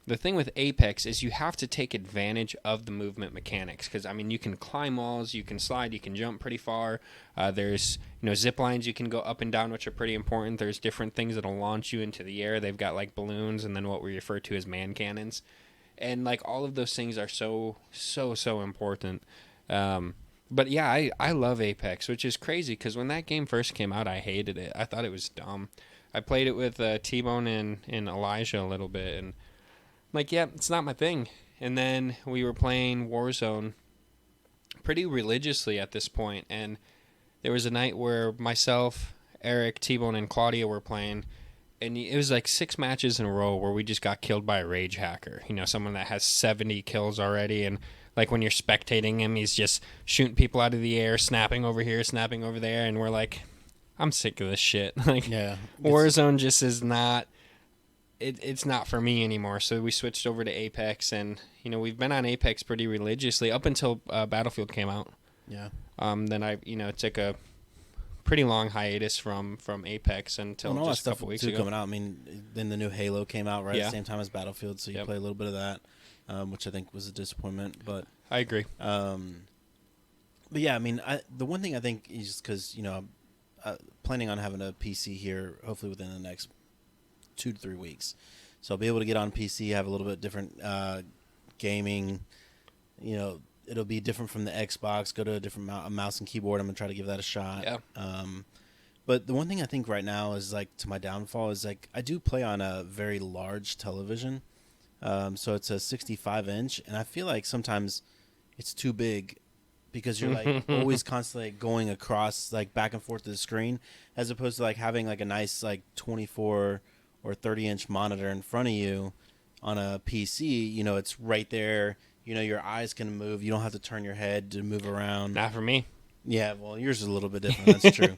the thing with Apex is you have to take advantage of the movement mechanics, because, I mean, you can climb walls, you can slide, you can jump pretty far. There's, zip lines you can go up and down, which are pretty important. There's different things that'll launch you into the air. They've got, like, balloons and then what we refer to as man cannons. And, like, all of those things are so important. But, yeah, I love Apex, which is crazy, because when that game first came out, I hated it. I thought it was dumb. I played it with T-Bone and Elijah a little bit, and like, yeah, it's not my thing. And then we were playing Warzone pretty religiously at this point, and there was a night where myself, Eric, T-Bone, and Claudia were playing, and it was like 6 matches in a row where we just got killed by a rage hacker. Someone that has 70 kills already, and like when you're spectating him, he's just shooting people out of the air, snapping over here, snapping over there, and we're like, I'm sick of this shit. Like, yeah, Warzone just is not... It's not for me anymore, so we switched over to Apex, and we've been on Apex pretty religiously up until Battlefield came out. Yeah. Then I took a pretty long hiatus from Apex until just a couple weeks ago. Coming out. I mean, then the new Halo came out at the same time as Battlefield, so you play a little bit of that, which I think was a disappointment. But I agree. But yeah, I mean, the one thing I think is because I'm planning on having a PC here, hopefully within the next 2 to 3 weeks. So I'll be able to get on PC, have a little bit different gaming. It'll be different from the Xbox. Go to a different mouse and keyboard. I'm gonna try to give that a shot. Yeah. But the one thing I think right now is like to my downfall is like I do play on a very large television. So it's a 65-inch, and I feel like sometimes it's too big because you're like always constantly going across like back and forth to the screen, as opposed to like having like a nice like 24 or 30-inch monitor in front of you on a PC. It's right there. Your eyes can move. You don't have to turn your head to move around. Not for me. Yeah, well, yours is a little bit different. That's true.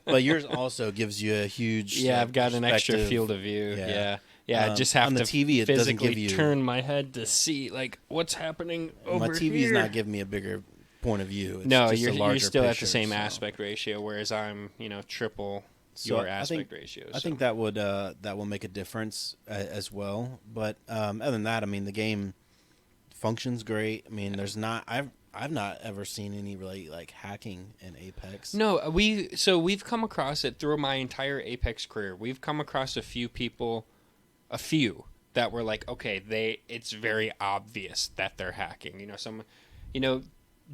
But yours also gives you a huge. Yeah, I've got an extra field of view. Yeah. I just have on the to TV, it doesn't physically give you, turn my head to see like what's happening over here. My TV's here. not giving me a bigger point of view. It's no, just you're still picture, at the same so. aspect ratio, whereas I'm triple So your aspect ratio. I think that will make a difference as well. But other than that, I mean, the game functions great. I mean, there's not I've not ever seen any really like hacking in Apex. No, we've come across it through my entire Apex career. We've come across a few people, that were like, okay, it's very obvious that they're hacking.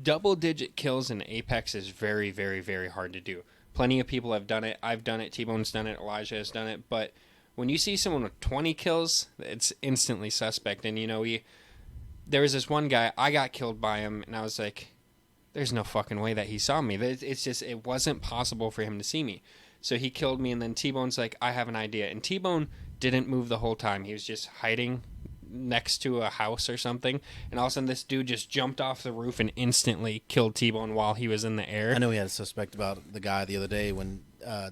Double-digit kills in Apex is very, very, very hard to do. Plenty of people have done it. I've done it. T-Bone's done it. Elijah has done it. But when you see someone with 20 kills, it's instantly suspect. And there was this one guy, I got killed by him, and I was like, there's no fucking way that he saw me. It's just, it wasn't possible for him to see me. So he killed me, and then T-Bone's like, I have an idea. And T-Bone didn't move the whole time. He was just hiding next to a house or something. And all of a sudden, this dude just jumped off the roof and instantly killed T-Bone while he was in the air. I know we had a suspect about the guy the other day when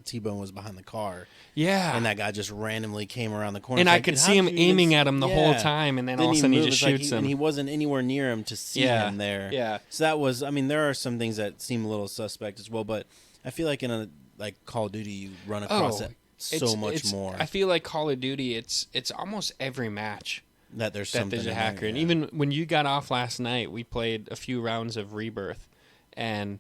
T-Bone was behind the car. Yeah. And that guy just randomly came around the corner. And I could see him aiming at him the whole time, and then all of a sudden he just shoots him. And he wasn't anywhere near him to see him there. Yeah. So that was, I mean, there are some things that seem a little suspect as well, but I feel like in a Call of Duty, you run across it so much more. I feel like Call of Duty, it's almost every match that there's a hacker. There, and even when you got off last night, we played a few rounds of Rebirth, and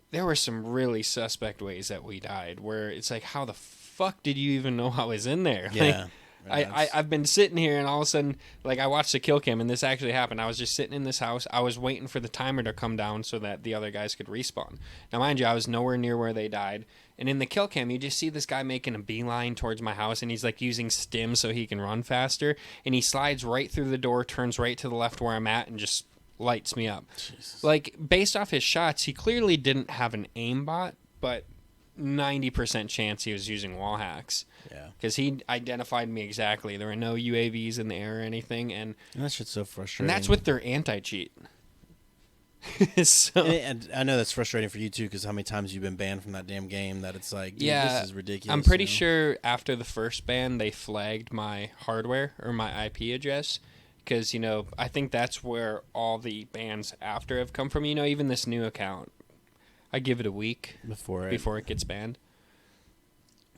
there were some really suspect ways that we died, where it's like, how the fuck did you even know I was in there? Yeah. I've been sitting here, and all of a sudden, like, I watched the kill cam, and this actually happened. I was just sitting in this house. I was waiting for the timer to come down so that the other guys could respawn. Now, mind you, I was nowhere near where they died. And in the kill cam, you just see this guy making a beeline towards my house, and he's, like, using stim so he can run faster. And he slides right through the door, turns right to the left where I'm at, and just lights me up. Jesus. Like, based off his shots, he clearly didn't have an aimbot, but 90% chance he was using wall hacks. Yeah. Because he identified me exactly. There were no UAVs in the air or anything. And that shit's so frustrating. And that's with their anti-cheat. And I know that's frustrating for you, too, because how many times you've been banned from that damn game that it's like, dude, this is ridiculous. I'm pretty sure after the first ban, they flagged my hardware or my IP address. Because, I think that's where all the bans after have come from. Even this new account, I give it a week before it gets banned.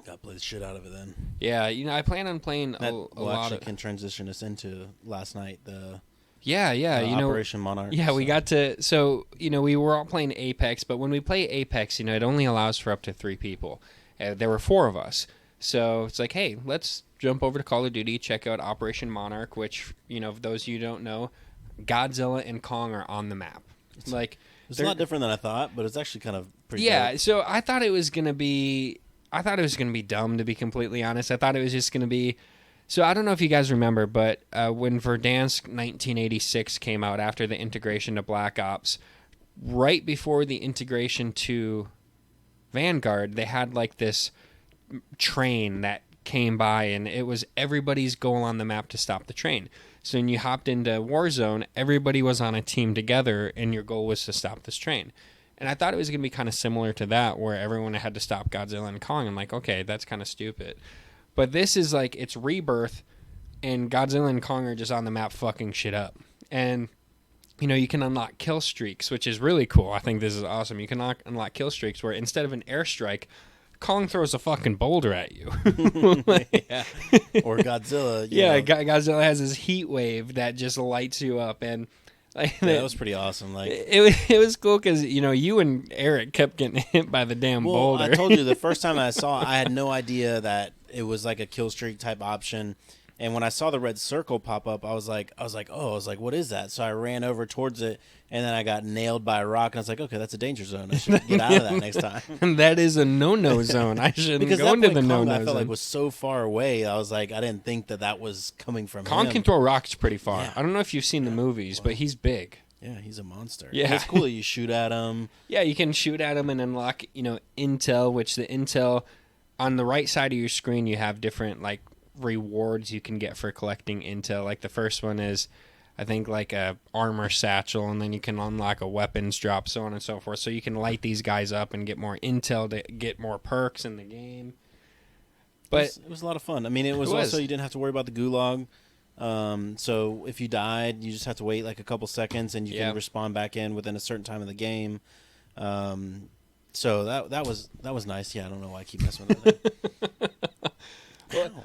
Gotta play the shit out of it then. Yeah, I plan on playing a lot of... can transition us into last night, the Operation Monarch. Yeah, we got to... So, we were all playing Apex, but when we play Apex, it only allows for up to 3 people. There were 4 of us. So it's like, hey, let's jump over to Call of Duty, check out Operation Monarch, which, for those of you who don't know, Godzilla and Kong are on the map. It's a lot different than I thought, but it's actually kind of pretty dope. So I thought it was going to be dumb, to be completely honest. I thought it was just going to be... So I don't know if you guys remember, but when Verdansk 1986 came out after the integration to Black Ops, right before the integration to Vanguard, they had like this train that came by, and it was everybody's goal on the map to stop the train. So when you hopped into Warzone, everybody was on a team together, and your goal was to stop this train. And I thought it was going to be kind of similar to that, where everyone had to stop Godzilla and Kong. I'm like, okay, that's kind of stupid. But this is like, it's Rebirth, and Godzilla and Kong are just on the map fucking shit up. And, you can unlock kill streaks, which is really cool. I think this is awesome. You can unlock kill streaks where instead of an airstrike, Kong throws a fucking boulder at you. Yeah. Or Godzilla. Godzilla has this heat wave that just lights you up. And Like, Yeah, that was pretty awesome. Like it was cool because you and Eric kept getting hit by the damn boulder. I told you the first time I saw it, I had no idea that it was like a kill streak type option. And when I saw the red circle pop up, I was like, what is that? So I ran over towards it, and then I got nailed by a rock, and I was like, okay, that's a danger zone. I should get out of that next time. And that is a no-no zone. I shouldn't because go into the Kong, no-no I felt zone. like was so far away. I was like, I didn't think that was coming from Kong him. can throw rocks pretty far. Yeah. I don't know if you've seen the movies, but he's big. Yeah, he's a monster. Yeah. And it's cool that you shoot at him. Yeah, you can shoot at him and unlock, intel, which the intel on the right side of your screen, you have different like rewards you can get for collecting intel. Like the first one is, I think, like a armor satchel, and then you can unlock a weapons drop, so on and so forth. So you can light these guys up and get more intel to get more perks in the game. But it was a lot of fun. I mean, it was also, you didn't have to worry about the gulag. So if you died, you just have to wait like a couple seconds, and you can respawn back in within a certain time of the game. So that was nice. Yeah, I don't know why I keep messing with that.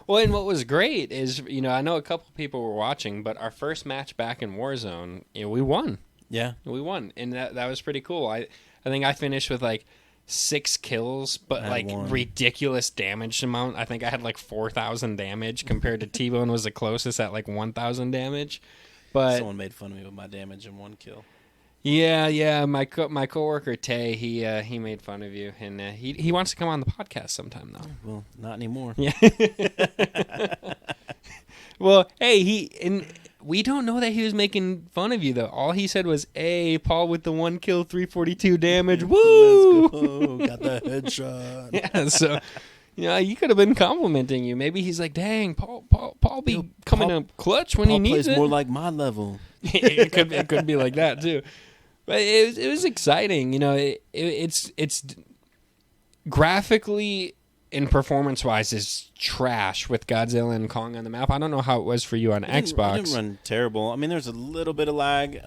Well, and what was great is, I know a couple people were watching, but our first match back in Warzone, we won. Yeah, we won, and that was pretty cool. I think I finished with like 6 kills, but like ridiculous damage amount. I think I had like 4,000 damage compared to T-Bone was the closest at like 1,000 damage. But someone made fun of me with my damage in 1 kill. Yeah. My coworker Tay, he made fun of you, and he wants to come on the podcast sometime though. Well, not anymore. Yeah. Well, hey, we don't know that he was making fun of you though. All he said was, "Hey, Paul with the 1 kill, 342 damage. Woo! Let's go. Got the headshot." Yeah. So. You could have been complimenting you. Maybe he's like, "Dang, Paul be coming up clutch when he needs it." Paul plays more like my level. it could be like that too. But it was exciting. It's graphically and performance wise is trash with Godzilla and Kong on the map. I don't know how it was for you on Xbox. It didn't run terrible. I mean, there's a little bit of lag,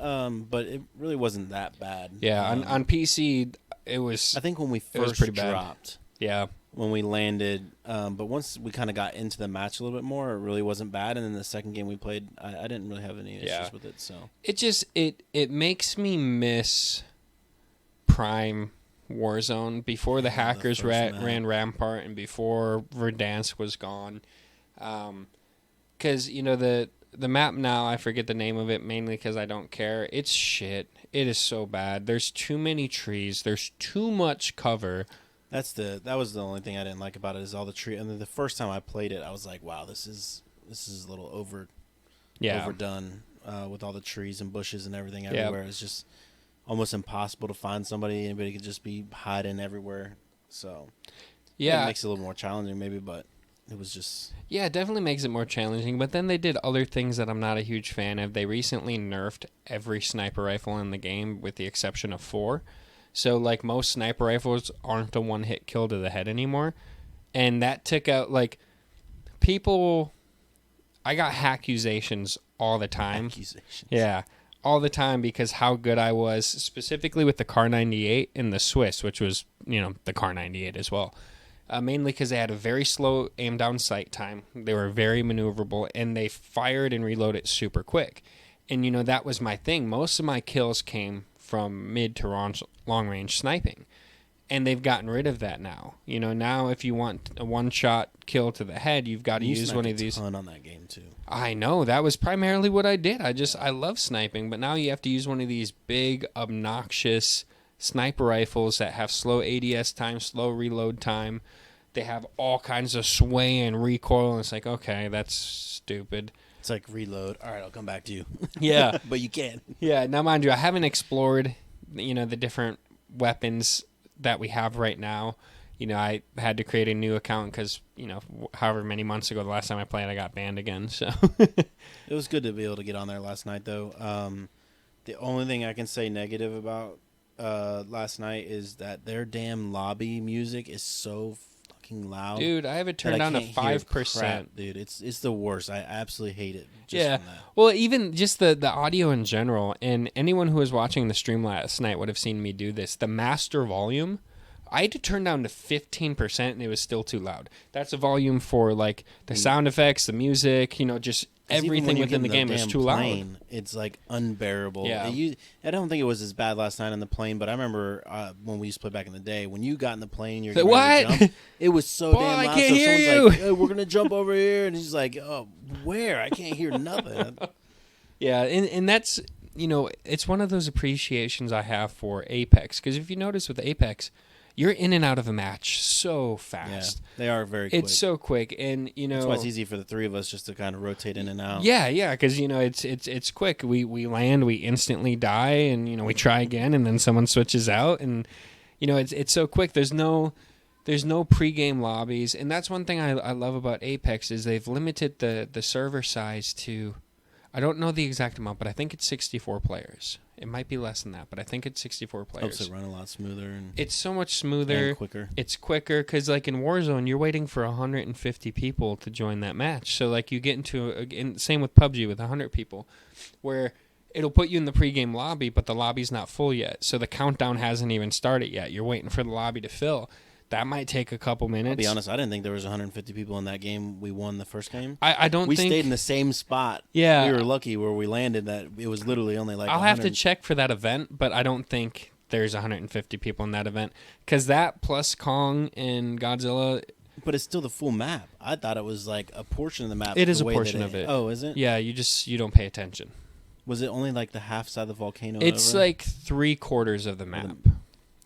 but it really wasn't that bad. Yeah, on PC it was. I think when we first dropped. Yeah. When we landed, but once we kind of got into the match a little bit more, it really wasn't bad. And then the second game we played, I didn't really have any issues with it. So it makes me miss Prime Warzone before the hackers ran Rampart and before Verdansk was gone, because the map now, I forget the name of it mainly because I don't care. It's shit. It is so bad. There's too many trees. There's too much cover. That was the only thing I didn't like about it is all the tree. And then the first time I played it, I was like, wow, this is a little overdone with all the trees and bushes and everything everywhere. It's just almost impossible to find somebody. Anybody could just be hiding everywhere. So it makes it a little more challenging maybe, but it was just... Yeah, it definitely makes it more challenging. But then they did other things that I'm not a huge fan of. They recently nerfed every sniper rifle in the game with the exception of 4. So, like, most sniper rifles aren't a one-hit kill to the head anymore. And that took out, like, people... I got accusations all the time. Yeah, all the time because how good I was, specifically with the Kar 98 and the Swiss, which was, the Kar 98 as well. Mainly because they had a very slow aim-down sight time. They were very maneuverable, and they fired and reloaded super quick. And, that was my thing. Most of my kills came from mid to long range sniping, and they've gotten rid of that now. Now if you want a one-shot kill to the head, you've got to use one of these. On that game too. I know, that was primarily what I did. I love sniping, but now you have to use one of these big obnoxious sniper rifles that have slow ADS time, slow reload time. They have all kinds of sway and recoil, and it's like, okay, that's stupid. It's like reload. All right, I'll come back to you. Yeah. But you can. Yeah. Now, mind you, I haven't explored, the different weapons that we have right now. I had to create a new account because, however many months ago, the last time I played, I got banned again. So it was good to be able to get on there last night, though. The only thing I can say negative about last night is that their damn lobby music is so fucking loud. Dude, I have it turned down to 5%. Dude, it's the worst. I absolutely hate it. Yeah. Well, even just the audio in general, and anyone who was watching the stream last night would have seen me do this. The master volume I had to turn down to 15% and it was still too loud. That's a volume for like the sound effects, the music, just everything within the game is too loud. It's like unbearable. Yeah. I don't think it was as bad last night on the plane, but I remember when we used to play back in the day, when you got in the plane, you're what? To jump, it was so Boy, damn loud. I can't so hear someone's you. like, hey, we're gonna jump over here, and he's like, oh, where? I can't hear nothing. Yeah, and that's it's one of those appreciations I have for Apex, because if you notice with Apex, you're in and out of a match so fast. Yeah, they are very quick. It's so quick, and that's why it's easy for the three of us just to kind of rotate in and out. Yeah, because it's quick. We land, we instantly die, and we try again, and then someone switches out, and it's so quick. There's no pregame lobbies, and that's one thing I love about Apex is they've limited the server size to, I don't know the exact amount, but I think it's 64 players. It might be less than that, but I think it's 64 players. Helps it run a lot smoother. And it's so much smoother. And quicker. It's quicker because, like, in Warzone, you're waiting for 150 people to join that match. So, like, you get into same with PUBG with 100 people, where it'll put you in the pregame lobby, but the lobby's not full yet. So the countdown hasn't even started yet. You're waiting for the lobby to fill. That might take a couple minutes. I'll be honest, I didn't think there was 150 people in that game. We won the first game. I don't we think... stayed in the same spot. Yeah. We were lucky where we landed that it was literally only like I'll have to check for that event, but I don't think there's 150 people in that event. Because that plus Kong and Godzilla... But it's still the full map. I thought it was like a portion of the map. It is a portion of it. Oh, is it? Yeah, you don't pay attention. Was it only like the half side of the volcano? It's like 3/4 of the map.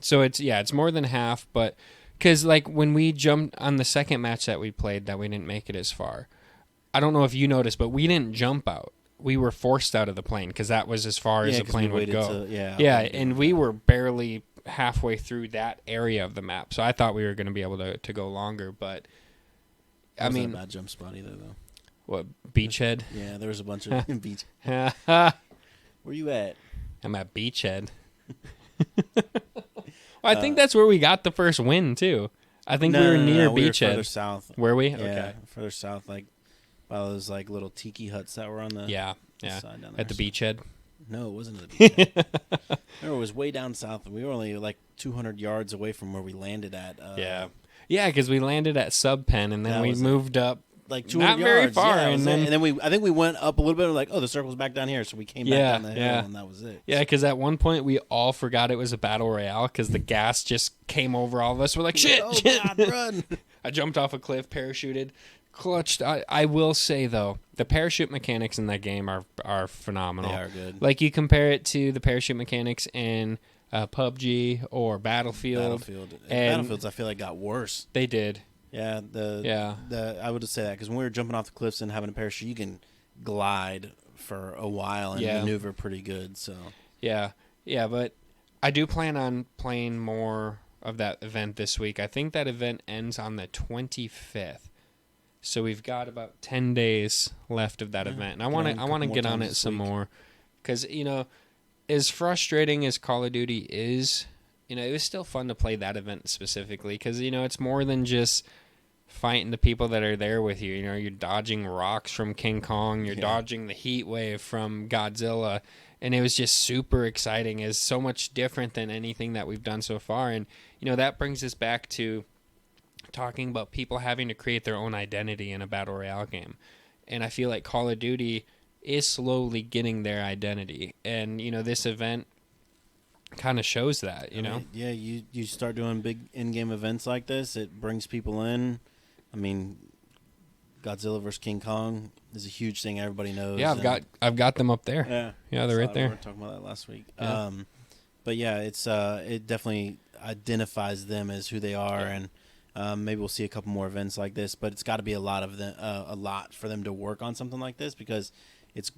So it's more than half, but... Because, like, when we jumped on the second match that we played that we didn't make it as far, I don't know if you noticed, but we didn't jump out. We were forced out of the plane because that was as far as the plane would go. And we were barely halfway through that area of the map. So I thought we were going to be able to go longer, but... I mean... That bad jump spot either, though. What, Beachhead? Yeah, there was a bunch of beach... Where you at? I'm at Beachhead. Well, I think that's where we got the first win, too. I think we were near Beachhead. We were further south. Were we? Yeah, okay. Further south, like by those like little tiki huts that were on the side down there. At the beachhead? No, it wasn't at the beachhead. Remember, it was way down south. We were only like 200 yards away from where we landed at. Yeah, because we landed at Subpen, and then we moved up. Like 200 not very yards. far, yeah, and then I think we went up a little bit. And like, oh, the circle's back down here, so we came back down the hill, and that was it. Yeah, because at one point we all forgot it was a battle royale because the gas just came over all of us. We're like, shit, shit. God, run! I jumped off a cliff, parachuted, clutched. I will say though, the parachute mechanics in that game are phenomenal. They are good. Like you compare it to the parachute mechanics in PUBG or Battlefield. Battlefield's I feel like got worse. They did. Yeah, I would just say that because when we were jumping off the cliffs and having a parachute, you can glide for a while and maneuver pretty good. So yeah, but I do plan on playing more of that event this week. I think that event ends on the 25th, so we've got about 10 days left of that event, and I want to get on it some more because as frustrating as Call of Duty is. It was still fun to play that event specifically because, it's more than just fighting the people that are there with you. You're dodging rocks from King Kong. You're dodging the heat wave from Godzilla. And it was just super exciting. It's so much different than anything that we've done so far. And, that brings us back to talking about people having to create their own identity in a Battle Royale game. And I feel like Call of Duty is slowly getting their identity. And, this event kind of shows that, Yeah, you start doing big in-game events like this, it brings people in. I mean, Godzilla vs. King Kong is a huge thing everybody knows. Yeah, I've got them up there. Yeah, they're right there. We were talking about that last week. Yeah. But yeah, it definitely identifies them as who they are, and maybe we'll see a couple more events like this. But it's got to be a lot for them to work on something like this because it's.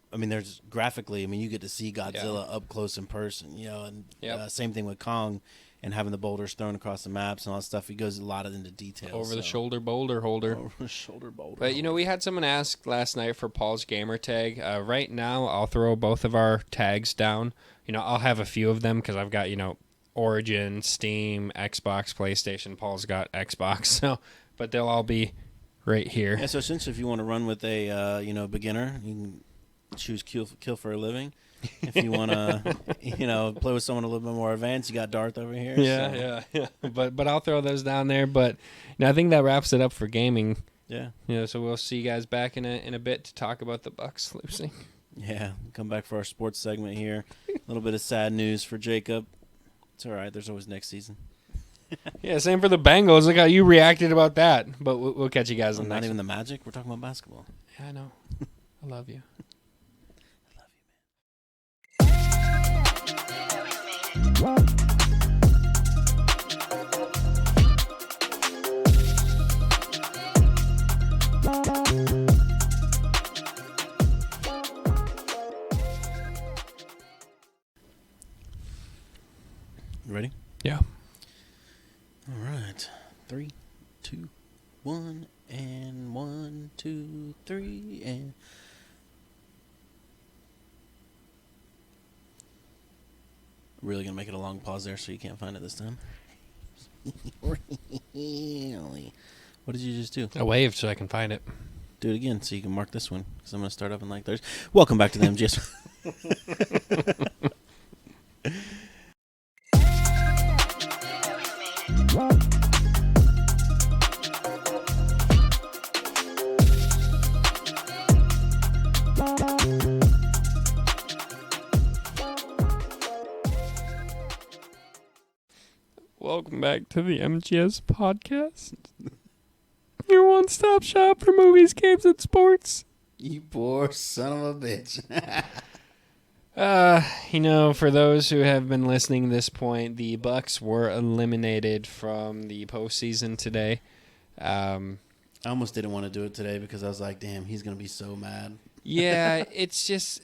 There's graphically. You get to see Godzilla up close in person, and same thing with Kong, and having the boulders thrown across the maps and all that stuff. He goes a lot into detail. Over the shoulder boulder holder. Over the shoulder boulder. But we had someone ask last night for Paul's gamer tag. Right now, I'll throw both of our tags down. I'll have a few of them because I've got Origin, Steam, Xbox, PlayStation. Paul's got Xbox, so but they'll all be right here. Yeah. So since if you want to run with a beginner, you can choose kill for a living. If you want to, play with someone a little bit more advanced, you got Darth over here. Yeah. But I'll throw those down there. But I think that wraps it up for gaming. Yeah. So we'll see you guys back in a bit to talk about the Bucks losing. Yeah, come back for our sports segment here. A little bit of sad news for Jacob. It's all right. There's always next season. Yeah, same for the Bengals. Look how you reacted about that. But we'll catch you guys on the next. Not even the Magic. We're talking about basketball. Yeah, I know. I love you. You ready? Yeah. All right. 3, 2, 1, and 1, 2, 3, and. Really gonna make it a long pause there so you can't find it this time. Really? What did you just do? I waved so I can find it. Do it again so you can mark this one because I'm gonna start up in like Thursday. Welcome back to the MGS. Welcome back to the MGS podcast. Your one-stop shop for movies, games, and sports. You poor son of a bitch. For those who have been listening to this point, the Bucks were eliminated from the postseason today. I almost didn't want to do it today because I was like, damn, he's going to be so mad. Yeah, it's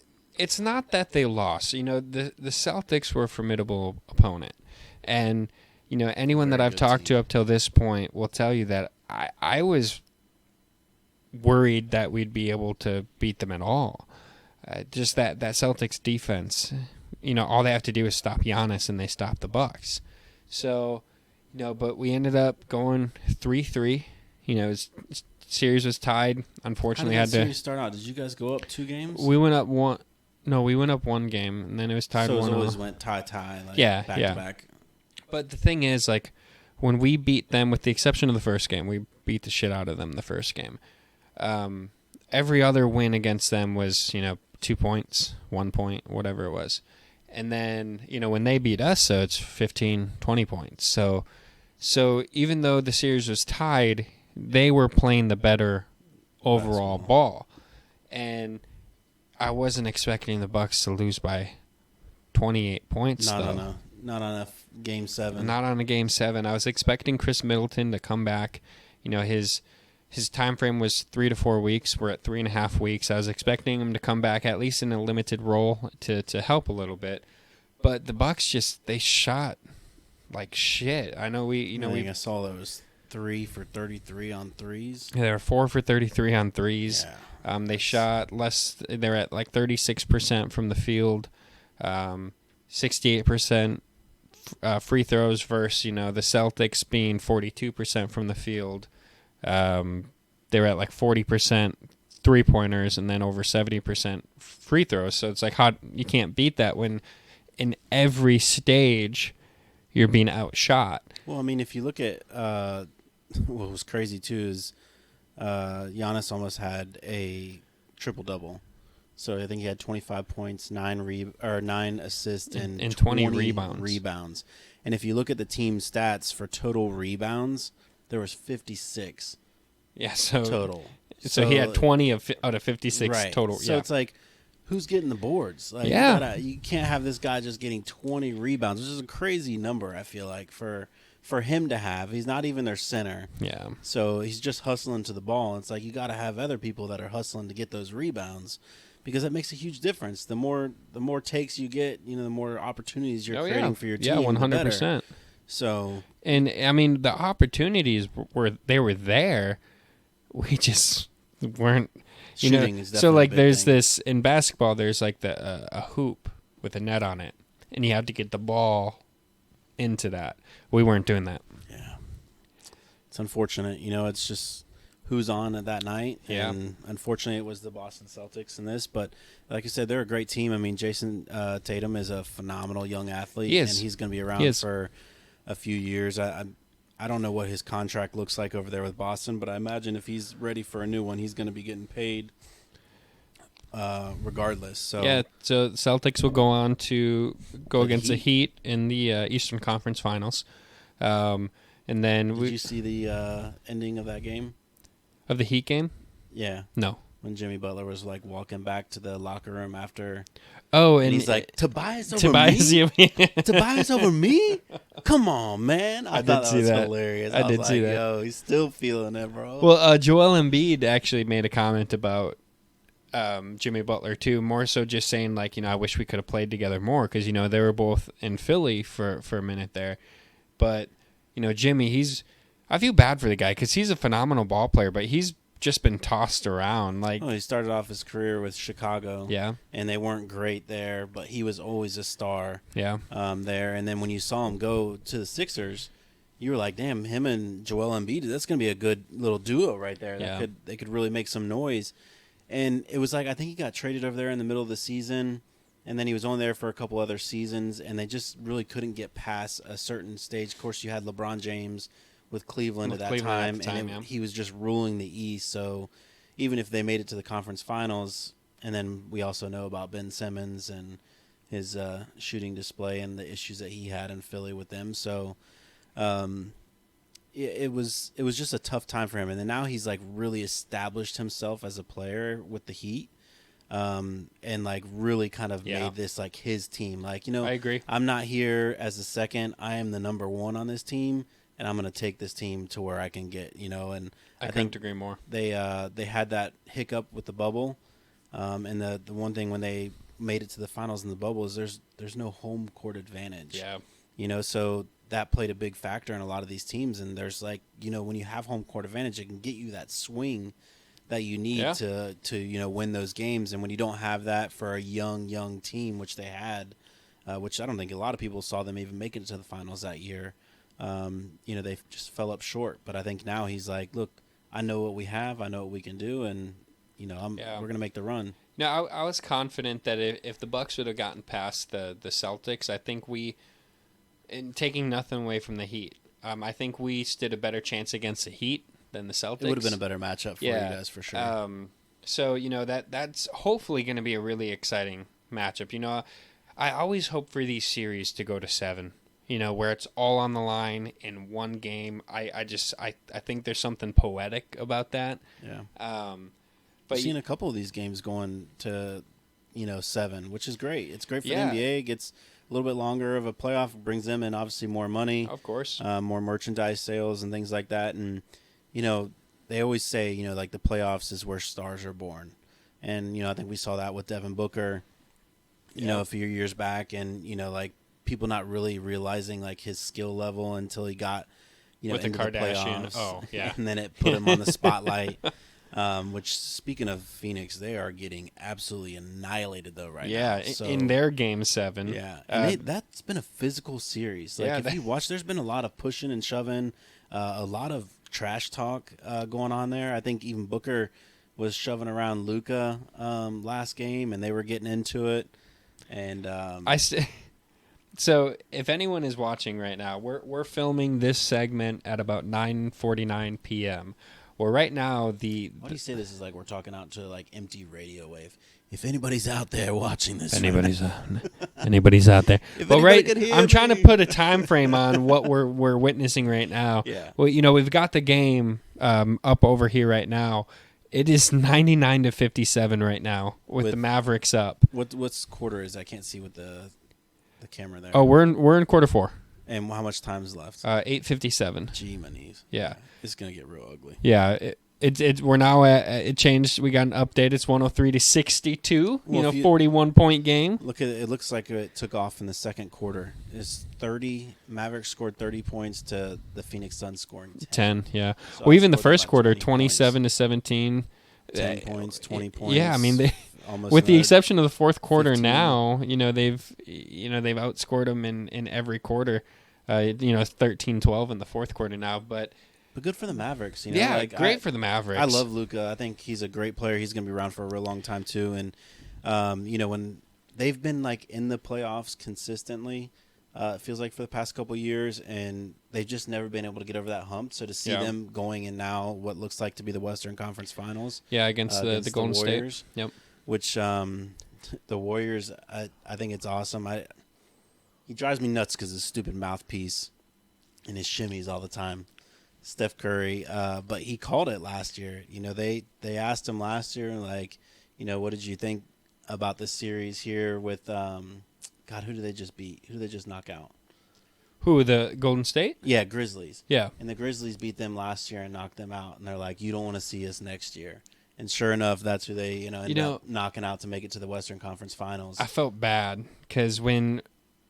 not that they lost. The Celtics were a formidable opponent. And, anyone that I've talked to up till this point will tell you that I was worried that we'd be able to beat them at all. Just that Celtics defense, all they have to do is stop Giannis and they stop the Bucks. So, but we ended up going 3-3. Series was tied. Unfortunately, How did that series start out? Did you guys go up 2 games? We went up one. No, we went up 1 game and then it was tied. So it 1-1. always went tie, back to back. But the thing is, when we beat them, with the exception of the first game, we beat the shit out of them the first game. Every other win against them was, 2 points, 1 point, whatever it was. And then, when they beat us, so it's 15, 20 points. So even though the series was tied, they were playing the better overall ball. And I wasn't expecting the Bucks to lose by 28 points, Not on a Game 7. Not on a Game 7. I was expecting Chris Middleton to come back. His time frame was 3 to 4 weeks. We're at 3.5 weeks. I was expecting him to come back at least in a limited role to help a little bit. But the Bucks they shot like shit. I know I saw those 3 for 33 on threes. Yeah, they were 4 for 33 on threes. Yeah. They shot less. They're at like 36% from the field. 68% free throws versus, the Celtics being 42% from the field. They were at like 40% three-pointers and then over 70% free throws. So it's like, you can't beat that when in every stage you're being outshot. Well, I mean, if you look at what was crazy too is Giannis almost had a triple-double. So I think he had 25 points, 9 assists, and 20 rebounds. And if you look at the team stats for total rebounds, there was 56. Yeah, so total. So he had 20 out of 56 right. total. So it's like, who's getting the boards? Like, you can't have this guy just getting 20 rebounds, which is a crazy number. I feel like for him to have. He's not even their center. Yeah. So he's just hustling to the ball. It's like you got to have other people that are hustling to get those rebounds. Because that makes a huge difference. The more takes you get, the more opportunities you're creating for your team. Yeah, 100%. So, and I mean, the opportunities were there. We just weren't. Shooting is definitely so like a big there's thing. this in basketball. There's like a hoop with a net on it, and you have to get the ball into that. We weren't doing that. Yeah, it's unfortunate. It's just who's on at that night. Yeah. And unfortunately, it was the Boston Celtics in this. But like I said, they're a great team. I mean, Jason Tatum is a phenomenal young athlete. He is. And he's going to be around for a few years. I don't know what his contract looks like over there with Boston, but I imagine if he's ready for a new one, he's going to be getting paid regardless. So so the Celtics will go on to go against the Heat in the Eastern Conference Finals. And then did you see the ending of that game? Of the Heat game? Yeah. No. When Jimmy Butler was like walking back to the locker room after. Oh, and he's like, Tobias over me? Tobias over me? Come on, man. I thought that was hilarious. I did see that. Yo, he's still feeling it, bro. Well, Joel Embiid actually made a comment about Jimmy Butler too, more so just saying like, I wish we could have played together more because, they were both in Philly for a minute there. But, Jimmy, I feel bad for the guy because he's a phenomenal ball player, but he's just been tossed around. Like, he started off his career with Chicago. Yeah. And they weren't great there, but he was always a star. Yeah. There. And then when you saw him go to the Sixers, you were like, damn, him and Joel Embiid, that's going to be a good little duo right there. Yeah. They could really make some noise. And it was like, I think he got traded over there in the middle of the season. And then he was only there for a couple other seasons, and they just really couldn't get past a certain stage. Of course, you had LeBron James with Cleveland at that time, and he was just ruling the East. So even if they made it to the conference finals, and then we also know about Ben Simmons and his shooting display and the issues that he had in Philly with them. So it was just a tough time for him. And then now he's like really established himself as a player with the Heat. And like really kind of made this like his team. Like, I agree. I'm not here as a second. I am the number one on this team, and I'm going to take this team to where I can get, and I couldn't agree more. They had that hiccup with the bubble. And the one thing when they made it to the finals in the bubble is there's no home court advantage. Yeah. So that played a big factor in a lot of these teams. And there's like, when you have home court advantage, it can get you that swing that you need to win those games. And when you don't have that for a young team, which they had, which I don't think a lot of people saw them even make it to the finals that year, they just fell up short. But I think now he's like, look, I know what we have, I know what we can do, and we're going to make the run. Now, I was confident that if the Bucks would have gotten past the Celtics, I think in taking nothing away from the Heat, I think we stood a better chance against the Heat than the Celtics. It would have been a better matchup for you guys for sure. So that's hopefully going to be a really exciting matchup. I always hope for these series to go to 7. Where it's all on the line in one game. I think there's something poetic about that. Yeah. But I've seen a couple of these games going to 7, which is great. It's great for the NBA. It gets a little bit longer of a playoff. It brings them in obviously more money, of course, more merchandise sales and things like that. And they always say, like the playoffs is where stars are born. And, I think we saw that with Devin Booker, a few years back. And, like people not really realizing like his skill level until he got, with into the Kardashian. The playoffs. Oh, yeah. And then it put him on the spotlight. Which, speaking of Phoenix, they are getting absolutely annihilated though now. Yeah, so, in their Game 7. Yeah, and that's been a physical series. Like if you watch, there's been a lot of pushing and shoving, a lot of trash talk going on there. I think even Booker was shoving around Luka last game, and they were getting into it. And so if anyone is watching right now, we're filming this segment at about 9:49 p.m. Well, right now Why do you say this is like we're talking out to like empty radio wave? If anybody's out there watching this, anybody's out there. Well, right, I'm trying to put a time frame on what we're witnessing right now. Yeah. Well, we've got the game up over here right now. It is 99-57 right now with the Mavericks up. What's quarter is? I can't see with the camera there. Oh, we're in quarter 4. And how much time is left? 8:57. Gee, my knees. Yeah. It's gonna get real ugly. Yeah, we're now at it changed. We got an update. It's 103-62. Well, 41-point game. Look at it. It looks like it took off in the second quarter. It's 30. Mavericks scored 30 points to the Phoenix Suns scoring 10. Yeah. So well, even the first quarter, 27-17. 10 points, 20 points. Yeah, I mean with the exception of the fourth quarter 15. Now, they've outscored them in every quarter. 13-12 in the fourth quarter now, but But good for the Mavericks. You know? Yeah, like, great for the Mavericks. I love Luka. I think he's a great player. He's going to be around for a real long time too. And you know, when they've been like in the playoffs consistently, it feels like for the past couple of years, and they've just never been able to get over that hump. So to see them going in now what looks like to be the Western Conference Finals, against the Golden Warriors, State. Yep. Which the Warriors, I think it's awesome. He drives me nuts because his stupid mouthpiece and his shimmies all the time. Steph Curry, but he called it last year. You know, they asked him last year, like, you know, what did you think about this series here with God, who did they just beat? Who did they just knock out? Who, the Golden State? Yeah, Grizzlies. Yeah. And the Grizzlies beat them last year and knocked them out. And they're like, you don't want to see us next year. And sure enough, that's who they end up knocking out to make it to the Western Conference Finals. I felt bad because when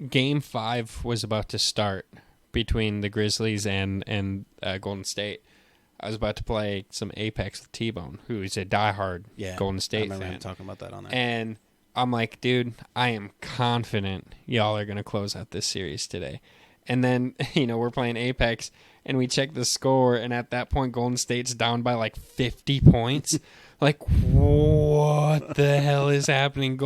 Game 5 was about to start between the Grizzlies and Golden State, I was about to play some Apex with T-Bone, who is a diehard Golden State I remember fan. him talking about that on there. And I'm like, dude, I am confident y'all are going to close out this series today. And then, we're playing Apex, and we check the score, and at that point, Golden State's down by like 50 points. Like, what the hell is happening?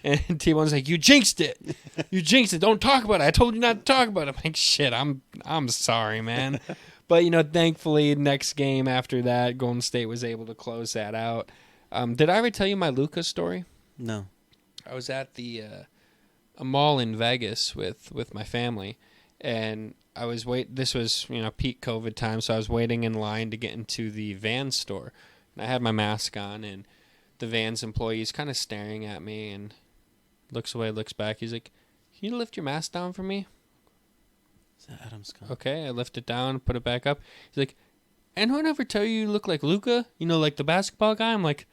And T-Bone's like, you jinxed it. You jinxed it. Don't talk about it. I told you not to talk about it. I'm like, shit, I'm sorry, man. But, thankfully, next game after that, Golden State was able to close that out. Did I ever tell you my Luka story? No. I was at a mall in Vegas with my family, and I was this was, peak COVID time, so I was waiting in line to get into the Vans store. And I had my mask on, and the Vans employee's kind of staring at me and looks away, looks back. He's like, can you lift your mask down for me? Is that Adam Scott? Okay, I lift it down, put it back up. He's like, anyone ever tell you look like Luka? Like the basketball guy? I'm like,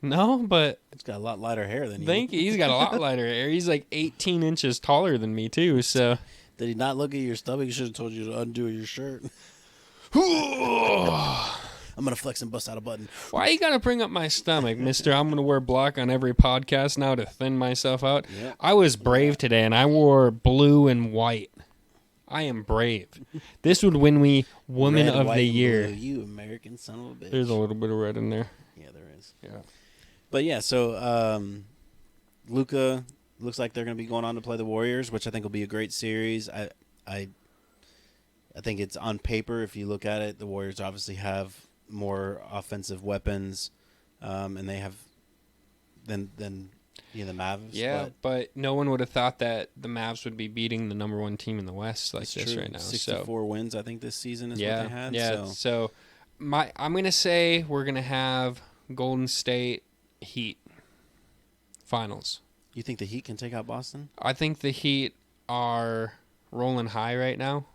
no, but... He's got a lot lighter hair than you. Thank you. He's got a lot lighter hair. He's like 18 inches taller than me, too, so... Did he not look at your stomach? He should have told you to undo your shirt. I'm going to flex and bust out a button. Why you got to bring up my stomach, mister? I'm going to wear black on every podcast now to thin myself out. Yep. I was brave today, and I wore blue and white. I am brave. This would win me Woman of the Year. Blue, you American son of a bitch. There's a little bit of red in there. Yeah, there is. Yeah. But yeah, so Luka looks like they're going to be going on to play the Warriors, which I think will be a great series. I think it's on paper. If you look at it, the Warriors obviously have more offensive weapons, and they have than the Mavs. Yeah, but no one would have thought that the Mavs would be beating the number one team in the West like this true. right now. 64 wins, I think, this season is what they had. Yeah, so I'm going to say we're going to have Golden State Heat finals. You think the Heat can take out Boston? I think the Heat are rolling high right now.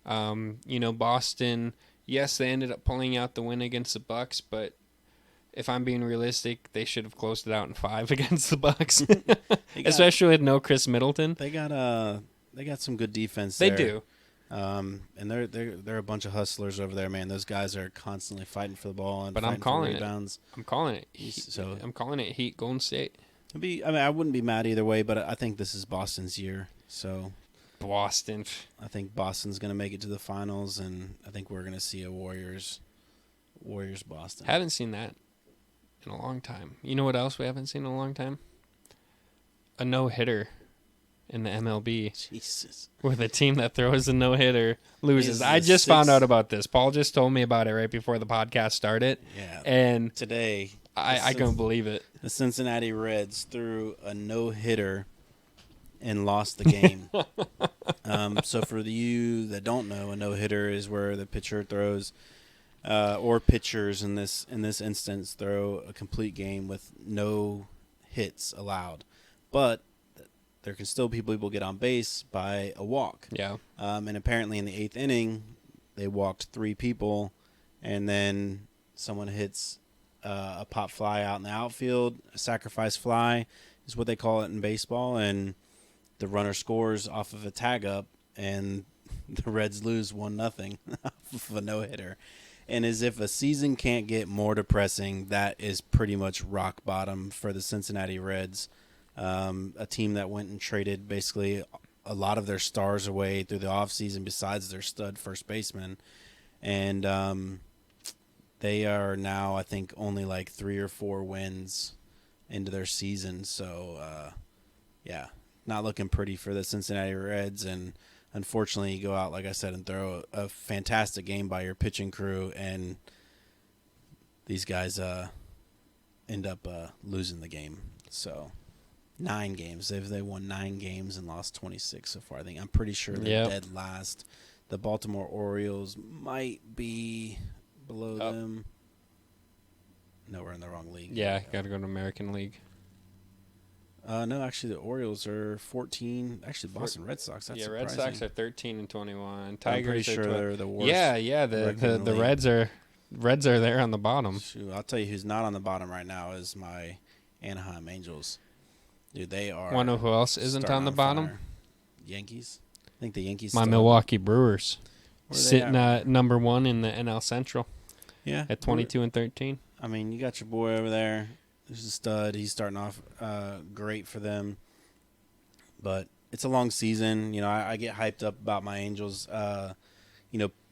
Boston, yes, they ended up pulling out the win against the Bucks, but if I'm being realistic, they should have closed it out in 5 against the Bucks, especially with no Chris Middleton. They got some good defense. They there. do, and they're a bunch of hustlers over there, man. Those guys are constantly fighting for the ball and I'm calling rebounds. I'm calling it. I'm calling it Heat Golden State. I wouldn't be mad either way, but I think this is Boston's year. So Boston. I think Boston's going to make it to the finals, and I think we're going to see a Warriors Boston. Haven't seen that in a long time. You know what else we haven't seen in a long time? A no-hitter in the MLB. Jesus. With a team that throws a no-hitter loses. I just found out about this. Paul just told me about it right before the podcast started. Yeah. And today, I couldn't believe it. The Cincinnati Reds threw a no-hitter and lost the game. So for you that don't know, a no-hitter is where the pitcher throws, or pitchers in this instance throw a complete game with no hits allowed, but there can still be people get on base by a walk. Yeah. And apparently in the 8th inning, they walked 3 people, and then someone hits a pop fly out in the outfield. A sacrifice fly is what they call it in baseball, and the runner scores off of a tag up, and the Reds lose 1-0 off of a no-hitter. And as if a season can't get more depressing, that is pretty much rock bottom for the Cincinnati Reds, a team that went and traded basically a lot of their stars away through the offseason besides their stud first baseman. and they are now, I think, only like 3 or 4 wins into their season. So, yeah, not looking pretty for the Cincinnati Reds. And unfortunately, you go out, like I said, and throw a fantastic game by your pitching crew, and these guys end up losing the game. So 9 games. They won 9 games and lost 26 so far. I'm pretty sure they're dead last. The Baltimore Orioles might be below them. No, we're in the wrong league. Yeah, got to go to American League. No, actually, the Orioles are 14. Actually, Boston Red Sox. That's surprising. Red Sox are 13-21. Tigers I'm pretty are sure they're the worst. Yeah. The Reds are there on the bottom. Shoot, I'll tell you who's not on the bottom right now is my Anaheim Angels. Dude, they are. Want to know who else isn't on the bottom? Fire. Yankees. I think the Yankees. My Milwaukee Brewers, sitting at number 1 in the NL Central. Yeah, at 22-13. I mean, you got your boy over there. He's a stud. He's starting off great for them. But it's a long season. You know, I get hyped up about my Angels,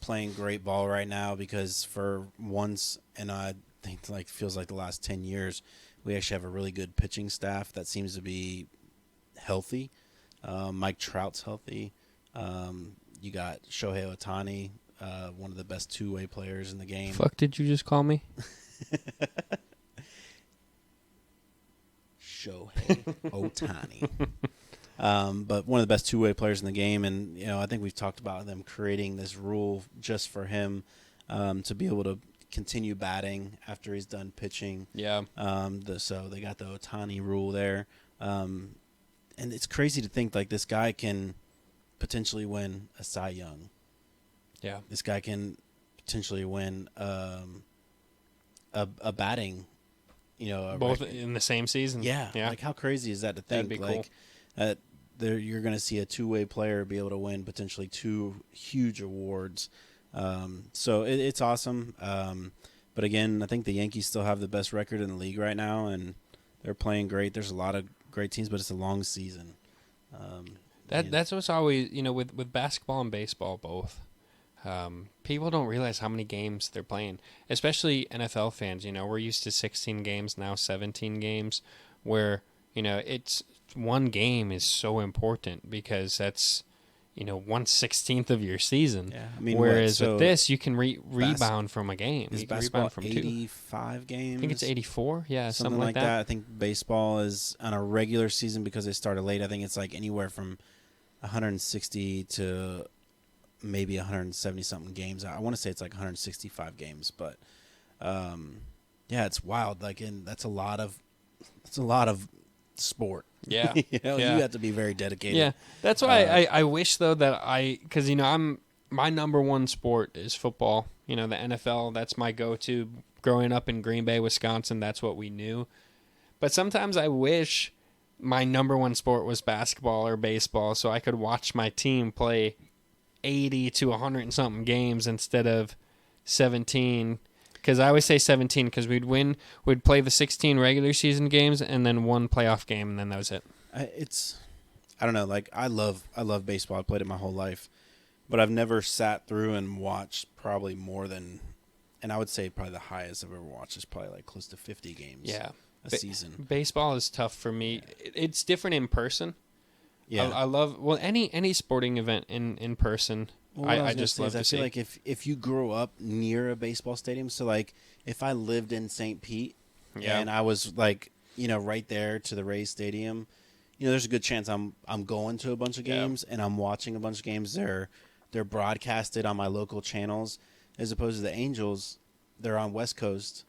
playing great ball right now because for once, and I think feels like the last 10 years, we actually have a really good pitching staff that seems to be healthy. Mike Trout's healthy. You got Shohei Ohtani, one of the best two-way players in the game. Fuck did you just call me? Shohei Ohtani. But one of the best two-way players in the game, and I think we've talked about them creating this rule just for him to be able to continue batting after he's done pitching. Yeah. So they got the Ohtani rule there, and it's crazy to think like this guy can potentially win a Cy Young. Yeah. This guy can potentially win a batting. Both in the same season. Yeah. Like how crazy is that to think? That'd be like, cool. You're going to see a two-way player be able to win potentially 2 huge awards. So it's awesome. But again, I think the Yankees still have the best record in the league right now, and they're playing great. There's a lot of great teams, but it's a long season. That's what's always with basketball and baseball both. People don't realize how many games they're playing, especially NFL fans. We're used to 16 games, now 17 games, where, it's one game is so important because that's, 1/16 of your season. Yeah. I mean, whereas with this, you can rebound from a game. Is you can basketball rebound from 85 2. games? I think it's 84. Yeah, something like that. I think baseball is on a regular season because they started late. I think it's like anywhere from 160 to maybe 170 something games. I want to say it's like 165 games, but yeah, it's wild. Like, and that's a lot of sport. Yeah. You have to be very dedicated. Yeah, that's why I wish though that because my number one sport is football. The NFL, that's my go-to. Growing up in Green Bay, Wisconsin, that's what we knew. But sometimes I wish my number one sport was basketball or baseball, so I could watch my team play 80 to 100 and something games instead of 17. Because I always say 17 because we'd play the 16 regular season games and then one playoff game, and then that was it. I don't know. Like I love baseball. I played it my whole life, but I've never sat through and watched probably more than, and I would say probably the highest I've ever watched is probably like close to 50 games. Yeah, a season. Baseball is tough for me. Yeah. It's different in person. Yeah, I love any sporting event in person. Well, I just love to see. I feel like if you grow up near a baseball stadium, so like if I lived in St. Pete and I was like right there to the Rays Stadium, there's a good chance I'm going to a bunch of games and I'm watching a bunch of games. They're broadcasted on my local channels, as opposed to the Angels. They're on West Coast,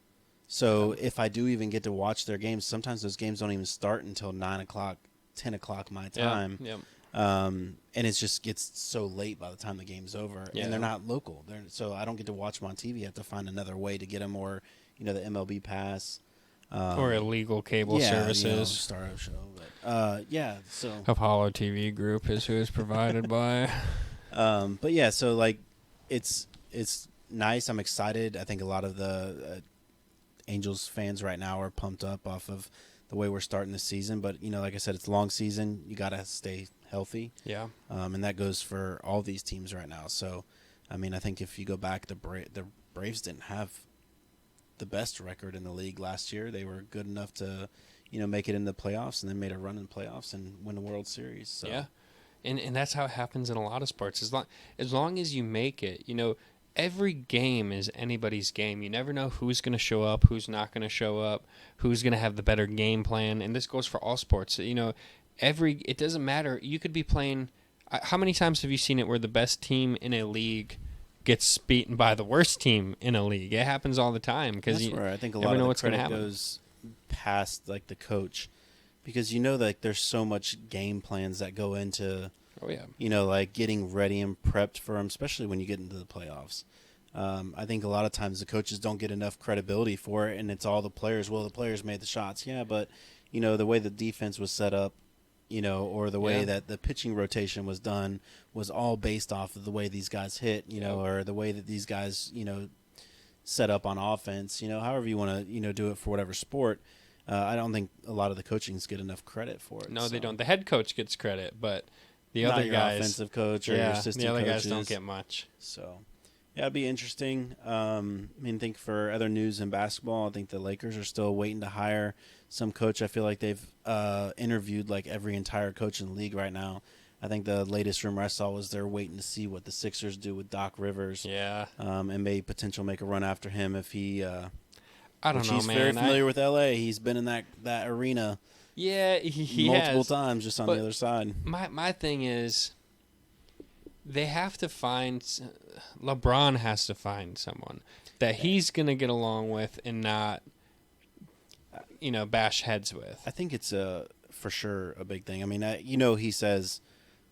so if I do even get to watch their games, sometimes those games don't even start until 9 o'clock, 10 o'clock my time. Yeah. And it just gets so late by the time the game's over, and they're not local. So I don't get to watch them on TV. I have to find another way to get them, or the MLB Pass, or illegal cable services. Star Show, but so Apollo TV Group is who is provided by. But yeah, so like it's nice. I'm excited. I think a lot of the Angels fans right now are pumped up off of the way we're starting the season. But like I said, it's a long season. You got to stay healthy. Yeah. And that goes for all these teams right now. So I mean, I think if you go back, the Braves didn't have the best record in the league last year. They were good enough to, make it in the playoffs, and then made a run in playoffs and win the World Series. So. Yeah, and that's how it happens in a lot of sports. As long as you make it, every game is anybody's game. You never know who's going to show up, who's not going to show up, who's going to have the better game plan, and this goes for all sports. It doesn't matter. You could be playing. How many times have you seen it where the best team in a league gets beaten by the worst team in a league? It happens all the time because where I think a lot of the credit goes past like the coach, because like there's so much game plans that go into. Oh yeah. Like getting ready and prepped for them, especially when you get into the playoffs. I think a lot of times the coaches don't get enough credibility for it, and it's all the players. Well, the players made the shots, yeah, but the way the defense was set up, or the way that the pitching rotation was done was all based off of the way these guys hit, or the way that these guys, set up on offense. However you want to, do it for whatever sport. I don't think a lot of the coachings get enough credit for it. No, they don't. The head coach gets credit, but the other not your guys, offensive coach or your assistant the other coaches. guys don't get much. So, yeah, it'd be interesting. I think for other news in basketball, I think the Lakers are still waiting to hire some coach. I feel like they've interviewed like every entire coach in the league right now. I think the latest rumor I saw was they're waiting to see what the Sixers do with Doc Rivers. Yeah. And may potentially make a run after him if he. I don't know, he's man. Very familiar with LA. He's been in that arena. Yeah, he multiple has. times, just on the other side. My thing is, they have to find. LeBron has to find someone that he's gonna get along with and not, bash heads with. I think it's for sure a big thing. I mean, he says,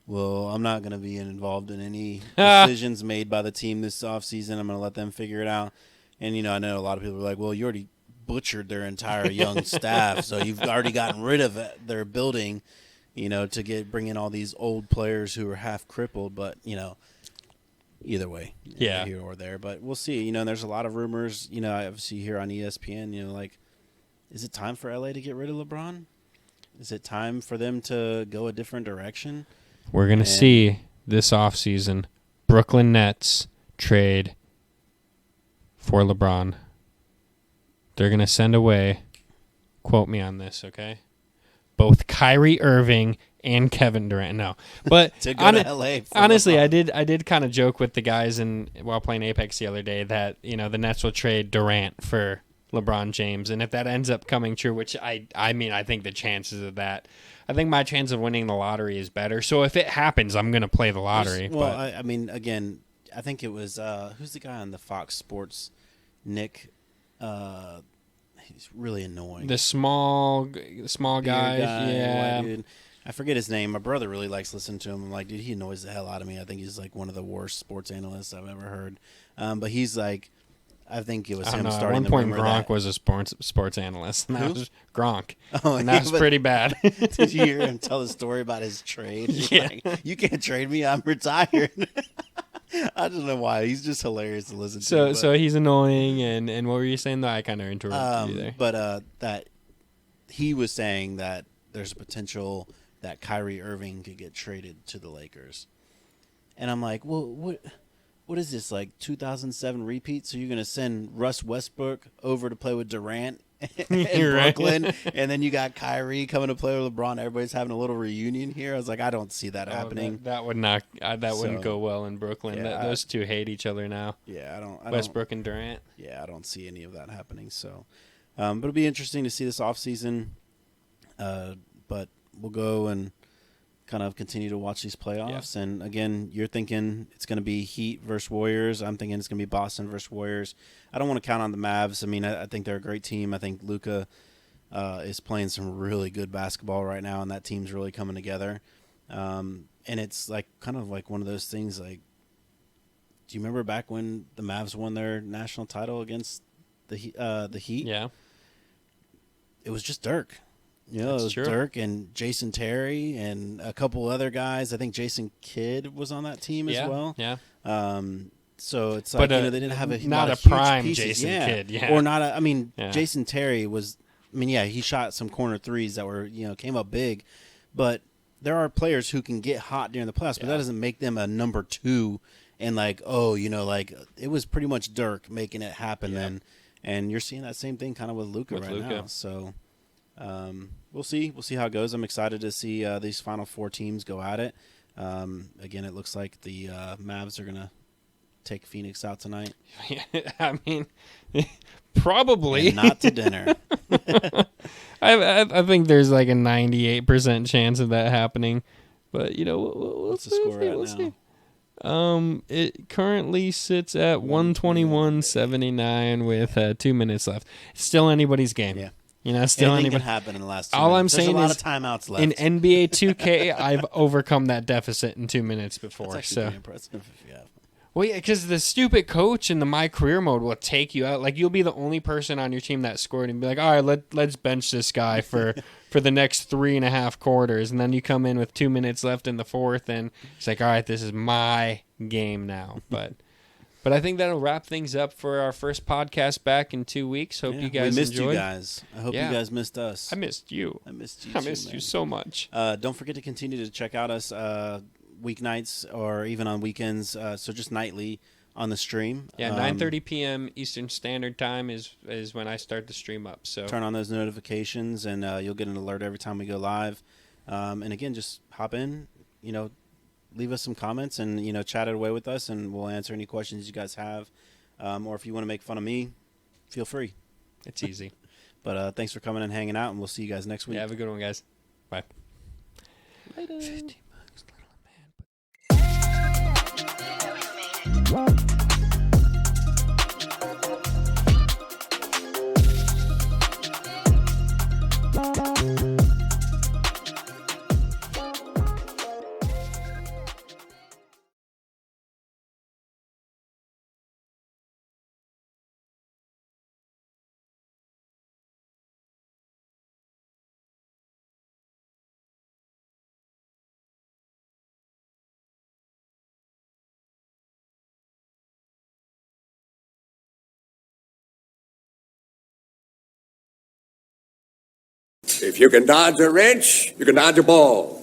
"Well, I'm not gonna be involved in any decisions made by the team this offseason. I'm gonna let them figure it out." And I know a lot of people are like, "Well, you already butchered their entire young staff, so you've already gotten rid of their building, to bring in all these old players who are half crippled." But either way, here or there. But we'll see. There's a lot of rumors. I obviously hear on ESPN. Like, is it time for LA to get rid of LeBron? Is it time for them to go a different direction? We're gonna see this offseason Brooklyn Nets trade for LeBron. They're going to send away, quote me on this, okay? Both Kyrie Irving and Kevin Durant. No. But to go to LA honestly, LeBron. I did kind of joke with the guys while playing Apex the other day that, the Nets will trade Durant for LeBron James. And if that ends up coming true, which I think the chances of that, I think my chance of winning the lottery is better. So if it happens, I'm going to play the lottery. Well, again, I think it was, who's the guy on the Fox Sports, Nick? He's really annoying. The small guy, yeah. Dude. I forget his name. My brother really likes listening to him. I'm like, dude, he annoys the hell out of me. I think he's like one of the worst sports analysts I've ever heard. But he's like, I think it was him starting the rumor. At one point, Gronk was a sports analyst. And that was Gronk. Oh, and that was pretty bad. Did you hear him tell the story about his trade? Yeah. Like, you can't trade me. I'm retired. I don't know why. He's just hilarious to listen to. So he's annoying, and what were you saying, though? I kind of interrupted you there. But that he was saying that there's a potential that Kyrie Irving could get traded to the Lakers. And I'm like, well, what is this, like 2007 repeat? So you're going to send Russ Westbrook over to play with Durant in Brooklyn, and then you got Kyrie coming to play with LeBron. Everybody's having a little reunion here. I was like, I don't see that happening. That would not. That wouldn't go well in Brooklyn. Yeah, those two hate each other now. Yeah, I don't. Westbrook and Durant. Yeah, I don't see any of that happening. So, but it'll be interesting to see this offseason. But we'll go and kind of continue to watch these playoffs. Yeah. And again, you're thinking it's going to be Heat versus Warriors. I'm thinking it's going to be Boston versus Warriors. I don't want to count on the Mavs. I mean, I think they're a great team. I think Luka is playing some really good basketball right now, and that team's really coming together. And it's like kind of like one of those things. Like, do you remember back when the Mavs won their national title against the Heat? Yeah, it was just Dirk. It was true. Dirk and Jason Terry and a couple other guys. I think Jason Kidd was on that team as well. Yeah. So it's like, they didn't have not a huge prime pieces. Jason Kidd. Yeah. Or not a, I mean, Jason Terry was, he shot some corner threes that were, came up big. But there are players who can get hot during the playoffs, but that doesn't make them a number 2 and like, oh, like it was pretty much Dirk making it happen Yeah. then, and you're seeing that same thing kind of with Luka right now. So we'll see how it goes. I'm excited to see these final 4 teams go at it. Again, it looks like the Mavs are gonna take Phoenix out tonight. I mean, probably and not to dinner. I think there's like a 98% chance of that happening, but What's the score right now? See. It currently sits at 121-79 with 2 minutes left. It's still anybody's game. Yeah. Still anything anybody can happen in the last 2 All minutes. I'm saying There's a lot is of timeouts left. in NBA 2K, I've overcome that deficit in 2 minutes before. That's actually pretty impressive if you have. Well, yeah, because the stupid coach in the My Career mode will take you out. Like, you'll be the only person on your team that scored and be like, all right, let's bench this guy for the next 3.5 quarters. And then you come in with 2 minutes left in the fourth, and it's like, all right, this is my game now. But I think that'll wrap things up for our first podcast back in 2 weeks. Hope you guys we missed enjoyed. you guys. I hope you guys missed us. I missed you. I missed you I too, missed man. you so much. Don't forget to continue to check out us weeknights or even on weekends. So just nightly on the stream. Yeah, 9:30 p.m. Eastern Standard Time is when I start the stream up. So turn on those notifications, and you'll get an alert every time we go live. And again, just hop in, leave us some comments and, chat it away with us, and we'll answer any questions you guys have. Or if you want to make fun of me, feel free. It's easy. But thanks for coming and hanging out, and we'll see you guys next week. Yeah, have a good one, guys. Bye. Later. 50 If you can dodge a wrench, you can dodge a ball.